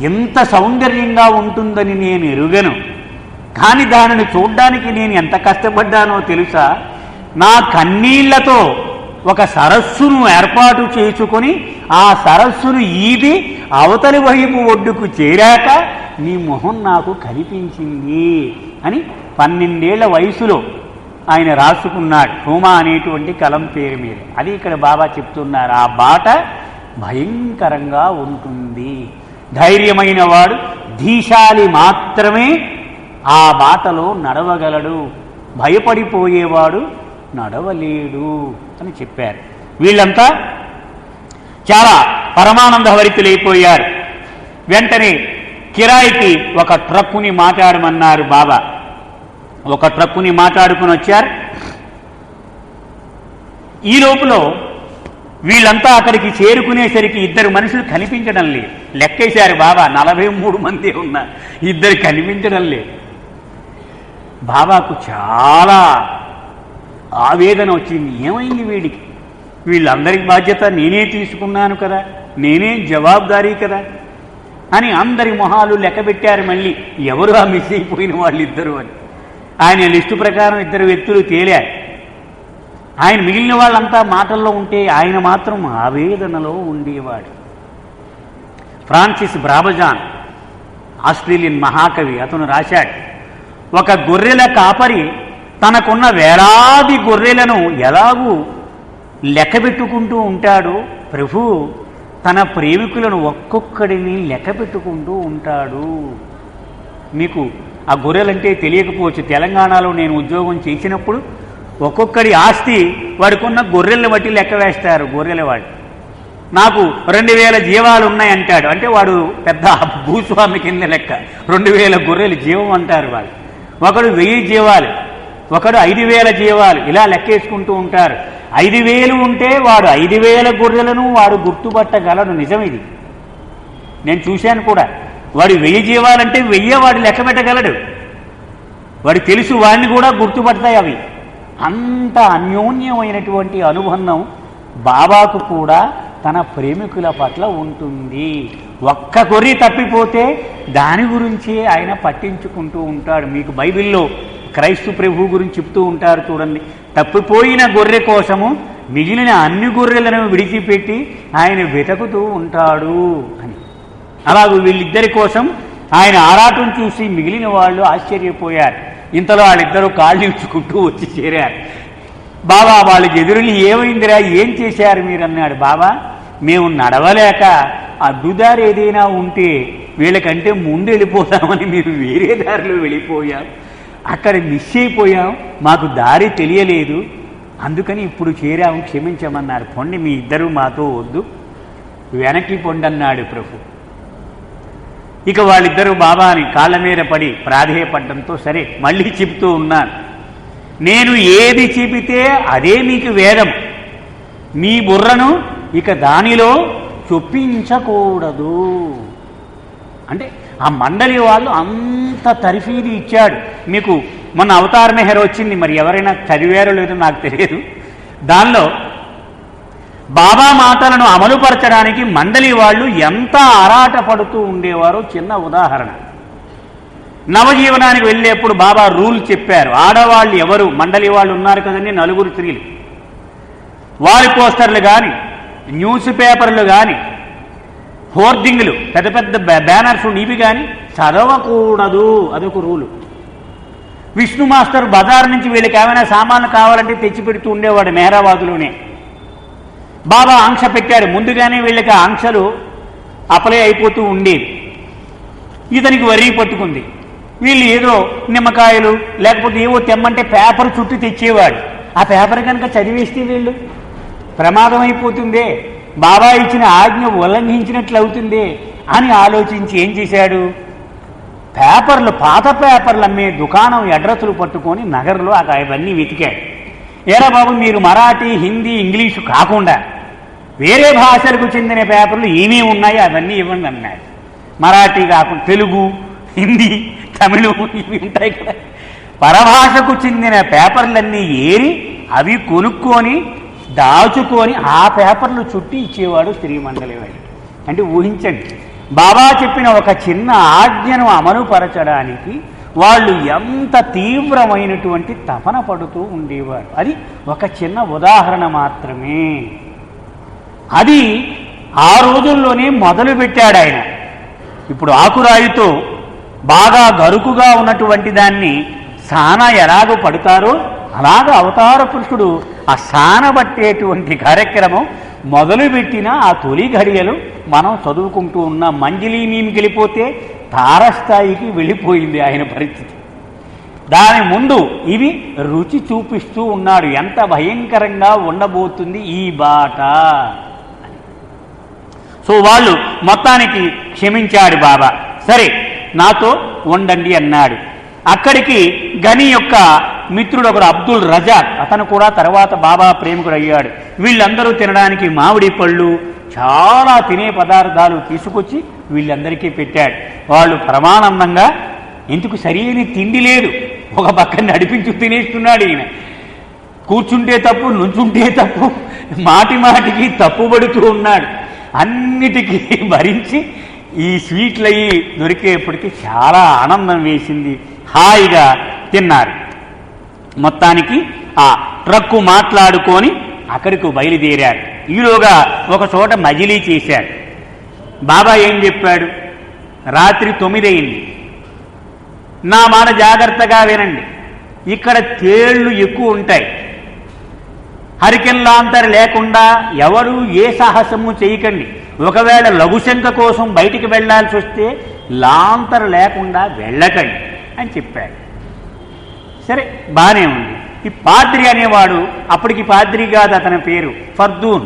ఎంత సౌందర్యంగా ఉంటుందని నేను ఎరుగను, కానీ దానిని చూడ్డానికి నేను ఎంత కష్టపడ్డానో తెలుసా. నా కన్నీళ్లతో ఒక సరస్సును ఏర్పాటు చేసుకొని ఆ సరస్సును ఈది అవతలి వైపు ఒడ్డుకు చేరాక నీ మొహం నాకు కనిపించింది అని 12 ఏళ్ల వయసులో ఆయన రాసుకున్నాడు హోమా అనేటువంటి కలం పేరు మీద. అది ఇక్కడ బాబా చెప్తున్నారు, ఆ బాట భయంకరంగా ఉంటుంది. ధైర్యమైన వాడు, ధీశాలి మాత్రమే ఆ బాటలో నడవగలడు, భయపడిపోయేవాడు నడవలేడు అని చెప్పారు. వీళ్ళంతా చాలా పరమానంద భరితులైపోయారు. వెంటనే కిరాయికి ఒక ట్రక్కుని మాట్లాడమన్నారు బాబా. ఒక ట్రక్కుని మాట్లాడుకుని వచ్చారు. ఈ లోపల వీళ్ళంతా అక్కడికి చేరుకునేసరికి 2 మనుషులు కనిపించడం లేదు. లెక్కేశారు బాబా, 43 మంది ఉన్నారు, 2 కనిపించడం లేదు. బాబాకు చాలా ఆవేదన వచ్చింది. ఏమైంది వీడికి? వీళ్ళందరికి బాధ్యత నేనే తీసుకున్నాను కదా, నేనే జవాబుదారీ కదా అని అందరి మొహాలు లెక్క పెట్టారు. మళ్ళీ ఎవరు ఆ మిస్ అయిపోయిన వాళ్ళిద్దరూ అని. ఆయన లిస్టు ప్రకారం 2 వ్యక్తులు తేలారు. ఆయన మిగిలిన వాళ్ళంతా మాటల్లో ఉంటే ఆయన మాత్రం ఆవేదనలో ఉండేవాడు. ఫ్రాన్సిస్ బ్రాబజాన్ ఆస్ట్రేలియన్ మహాకవి, అతను రాశాడు, ఒక గొర్రెల కాపరి తనకున్న వేలాది గొర్రెలను ఎలాగూ లెక్కబెట్టుకుంటూ ఉంటాడు, ప్రభు తన ప్రేమికులను ఒక్కొక్కడిని లెక్కబెట్టుకుంటూ ఉంటాడు. మీకు ఆ గొర్రెలంటే తెలియకపోవచ్చు. తెలంగాణలో నేను ఉద్యోగం చేసినప్పుడు ఒక్కొక్కడి ఆస్తి వాడికున్న గొర్రెలను బట్టి లెక్క వేస్తారు. గొర్రెల వాడు నాకు 2000 జీవాలు ఉన్నాయంటాడు, అంటే వాడు పెద్ద భూస్వామి కింద లెక్క. 2000 గొర్రెలు జీవం అంటారు వాళ్ళు. ఒకడు 1000 జీవాలు, ఒకడు 5000 జీవాలు, ఇలా లెక్కేసుకుంటూ ఉంటారు. 5000 ఉంటే వాడు 5000 గొర్రెలను వాడు గుర్తుపట్టగలడు. నిజం ఇది, నేను చూశాను కూడా. వాడు 1000 జీవాలంటే 1000 వాడు లెక్క పెట్టగలడు. వాడు తెలుసు, వాడిని కూడా గుర్తుపడతాయి అవి. అంత అన్యోన్యమైనటువంటి అనుబంధం బాబాకు కూడా తన ప్రేమికుల పట్ల ఉంటుంది. ఒక్క గొర్రె తప్పిపోతే దాని గురించి ఆయన పట్టించుకుంటూ ఉంటాడు. మీకు బైబిల్లో క్రైస్తు ప్రభు గురించి చెప్తూ ఉంటారు చూడండి, తప్పిపోయిన గొర్రె కోసము మిగిలిన అన్ని గొర్రెలను విడిచిపెట్టి ఆయన వెతుకుతూ ఉంటాడు అని. అలాగూ వీళ్ళిద్దరి కోసం ఆయన ఆరాటం చూసి మిగిలిన వాళ్ళు ఆశ్చర్యపోయారు. ఇంతలో వాళ్ళిద్దరూ కాళ్ళు ఇచ్చుకుంటూ వచ్చి చేరారు. బాబా వాళ్ళకి ఎదురుని ఏమైందిరా, ఏం చేశారు మీరు అన్నాడు. బాబా మేము నడవలేక అడ్డుదారి ఏదైనా ఉంటే వీళ్ళకంటే ముందు వెళ్ళిపోతామని మీరు వేరే దారిలో వెళ్ళిపోయాం, అక్కడ మిస్ అయిపోయాం, మాకు దారి తెలియలేదు, అందుకని ఇప్పుడు చేరాము, క్షమించమన్నారు. పొండి మీ ఇద్దరు మాతో వద్దు, వెనక్కి పొండి అన్నాడు ప్రభు. ఇక వాళ్ళిద్దరూ బాబాని కాళ్ళ మీద పడి ప్రాధేయపడ్డంతో సరే మళ్ళీ చెబుతూ ఉన్నాను, నేను ఏది చెబితే అదే మీకు వేదం, మీ బుర్రను ఇక దానిలో చొప్పించకూడదు. అంటే ఆ మండలి వాళ్ళు అంత తర్ఫీదు ఇచ్చాడు. మీకు మొన్న అవతార్ మెహర్ వచ్చింది, మరి ఎవరైనా చదివారో లేదో నాకు తెలియదు. దానిలో బాబా మాటలను అమలుపరచడానికి మండలి వాళ్ళు ఎంత ఆరాటపడుతూ ఉండేవారో చిన్న ఉదాహరణ. నవజీవనానికి వెళ్ళేప్పుడు బాబా రూల్ చెప్పారు. ఆడవాళ్ళు ఎవరు, మండలి వాళ్ళు ఉన్నారు కదండి, 4 స్త్రీలు, వారి పోస్టర్లు కానీ, న్యూస్ పేపర్లు కానీ, హోర్డింగ్లు, పెద్ద పెద్ద బ్యానర్స్ ఇవి కానీ చదవకూడదు. అదొక రూలు. విష్ణు మాస్టర్ బజార్ నుంచి వీళ్ళకి ఏమైనా సామాన్లు కావాలంటే తెచ్చిపెడుతూ ఉండేవాడు మెహరాబాదులోనే. బాబా ఆంక్ష పెట్టాడు. ముందుగానే వీళ్ళకి ఆంక్షలు అప్లై అయిపోతూ ఉండేది. ఇతనికి వర్రీ పట్టుకుంది. వీళ్ళు ఏదో నిమ్మకాయలు లేకపోతే ఏవో తెమ్మంటే పేపర్ చుట్టూ తెచ్చేవాడు. ఆ పేపర్ కనుక చదివేస్తే వీళ్ళు ప్రమాదం అయిపోతుందే, బాబా ఇచ్చిన ఆజ్ఞ ఉల్లంఘించినట్లు అవుతుందే అని ఆలోచించి ఏం చేశాడు, పేపర్లు, పాత పేపర్లు అమ్మే దుకాణం అడ్రస్లు పట్టుకొని నగరంలో అవన్నీ వెతికాడు. ఏరా బాబు, మీరు మరాఠీ, హిందీ, ఇంగ్లీషు కాకుండా వేరే భాషలకు చెందిన పేపర్లు ఏమేమి ఉన్నాయో అవన్నీ ఇవ్వండి అన్నాడు. మరాఠీ కాకుండా తెలుగు, హిందీ, తమిళు ఇవి ఉంటాయి కదా, పరభాషకు చెందిన పేపర్లన్నీ ఏరి అవి కొనుక్కొని దాచుకొని ఆ పేపర్లు చుట్టి ఇచ్చేవాడు శ్రీమండలి వాడి. అంటే ఊహించండి, బాబా చెప్పిన ఒక చిన్న ఆజ్ఞను అమలుపరచడానికి వాళ్ళు ఎంత తీవ్రమైనటువంటి తపన పడుతూ ఉండేవారు. అది ఒక చిన్న ఉదాహరణ మాత్రమే. అది ఆ రోజుల్లోనే మొదలుపెట్టాడు ఆయన. ఇప్పుడు ఆకురాయితో బాగా గరుకుగా ఉన్నటువంటి దాన్ని సాన ఎలాగో పడతారో అలాగ అవతార పురుషుడు ఆ సానబట్టేటువంటి కార్యక్రమం మొదలుపెట్టిన ఆ తొలి ఘడియలు మనం చదువుకుంటూ ఉన్న మంజిలీ మీమికి వెళ్ళిపోతే తారస్థాయికి వెళ్ళిపోయింది ఆయన పరిస్థితి. దాని ముందు ఇవి రుచి చూపిస్తూ ఉన్నాడు, ఎంత భయంకరంగా ఉండబోతుంది ఈ బాట. సో వాళ్ళు మొత్తానికి క్షమించాడు బాబా. సరే నాతో ఉండండి అన్నాడు. అక్కడికి గని యొక్క మిత్రుడు ఒకడు అబ్దుల్ రజాక్, అతను కూడా తర్వాత బాబా ప్రేమికుడు అయ్యాడు. వీళ్ళందరూ తినడానికి మామిడి పళ్ళు, చాలా తినే పదార్థాలు తీసుకొచ్చి వీళ్ళందరికీ పెట్టాడు. వాళ్ళు పరమానందంగా, ఎందుకు సరైన తిండి లేదు, ఒక పక్కన నడిపించు తినేస్తున్నాడు ఈయన. కూర్చుంటే తప్పు, నుంచుంటే తప్పు, మాటి మాటికి తప్పుబడుతూ ఉన్నాడు. అన్నిటికీ భరించి ఈ స్వీట్లు అయ్యి దొరికేప్పటికీ చాలా ఆనందం వేసింది. హాయిగా తిన్నారు. మొత్తానికి ఆ ట్రక్కు మాట్లాడుకొని అక్కడికి బయలుదేరారు. ఈలోగా ఒక చోట మజిలీ చేశాడు. బాబా ఏం చెప్పాడు, రాత్రి 9 అయింది, నా మాట జాగ్రత్తగా వినండి, ఇక్కడ తేళ్లు ఎక్కువ ఉంటాయి, హరికెన్లాంతర్ లేకుండా ఎవరు ఏ సాహసము చేయకండి, ఒకవేళ లఘుశంక కోసం బయటికి వెళ్లాల్సి వస్తే లాంతర్ లేకుండా వెళ్ళకండి అని చెప్పాడు. సరే బానే ఉంది. ఈ పాద్రి అనేవాడు, అప్పటికి పాద్రి కాదు అతని పేరు, ఫర్దూన్,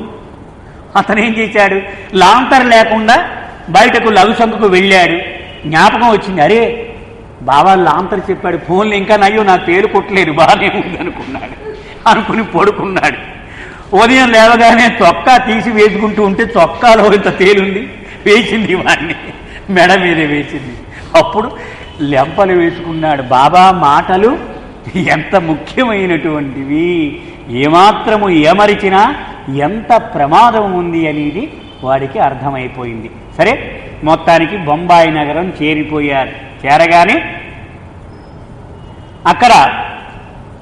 అతను ఏం చేశాడు, లాంతర్ లేకుండా బయటకు లఘుశంకకు వెళ్ళాడు. జ్ఞాపకం వచ్చింది, అరే బాబా లాంతర్ చెప్పాడు, ఫోన్లు ఇంకా నయ్యో నా పేరు కొట్టలేదు, బాగానే ఉంది అనుకుని పడుకున్నాడు. ఉదయం లేవగానే చొక్కా తీసి వేసుకుంటూ ఉంటే చొక్కాలో ఇంత తేలుంది, వేసింది వాడిని, మెడ మీద వేసింది. అప్పుడు లెంపలు వేసుకున్నాడు. బాబా మాటలు ఎంత ముఖ్యమైనటువంటివి, ఏమాత్రము ఏమరిచినా ఎంత ప్రమాదం ఉంది అనేది వాడికి అర్థమైపోయింది. సరే మొత్తానికి బొంబాయి నగరం చేరిపోయారు. చేరగానే అక్కడ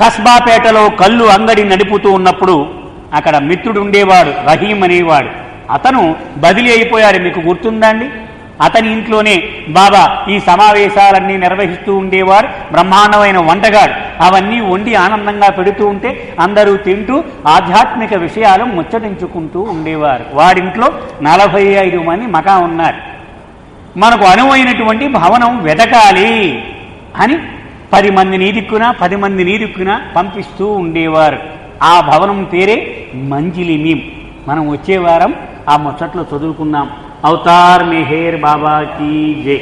కస్బాపేటలో కళ్ళు అంగడి నడుపుతూ ఉన్నప్పుడు అక్కడ మిత్రుడు ఉండేవాడు, రహీం అనేవాడు. అతను బదిలీ అయిపోయాడు, మీకు గుర్తుందండి. అతని ఇంట్లోనే బాబా ఈ సమావేశాలన్నీ నిర్వహిస్తూ ఉండేవాడు. బ్రహ్మాండమైన వంటగాడు, అవన్నీ వండి ఆనందంగా పెడుతూ ఉంటే అందరూ తింటూ ఆధ్యాత్మిక విషయాలు ముచ్చటించుకుంటూ ఉండేవారు. వాడింట్లో 45 మంది మకా ఉన్నారు. మనకు అనువైనటువంటి భవనం వెతకాలి అని 10 మంది నీదిక్కున 10 మంది నీదిక్కున పంపిస్తూ ఉండేవారు. ఆ భవనం పేరే మంజిలి మీమ్. మనం వచ్చే వారం ఆ ముచ్చట్లో చదువుకున్నాం. అవతార్ మెహేర్ బాబా కీ జై.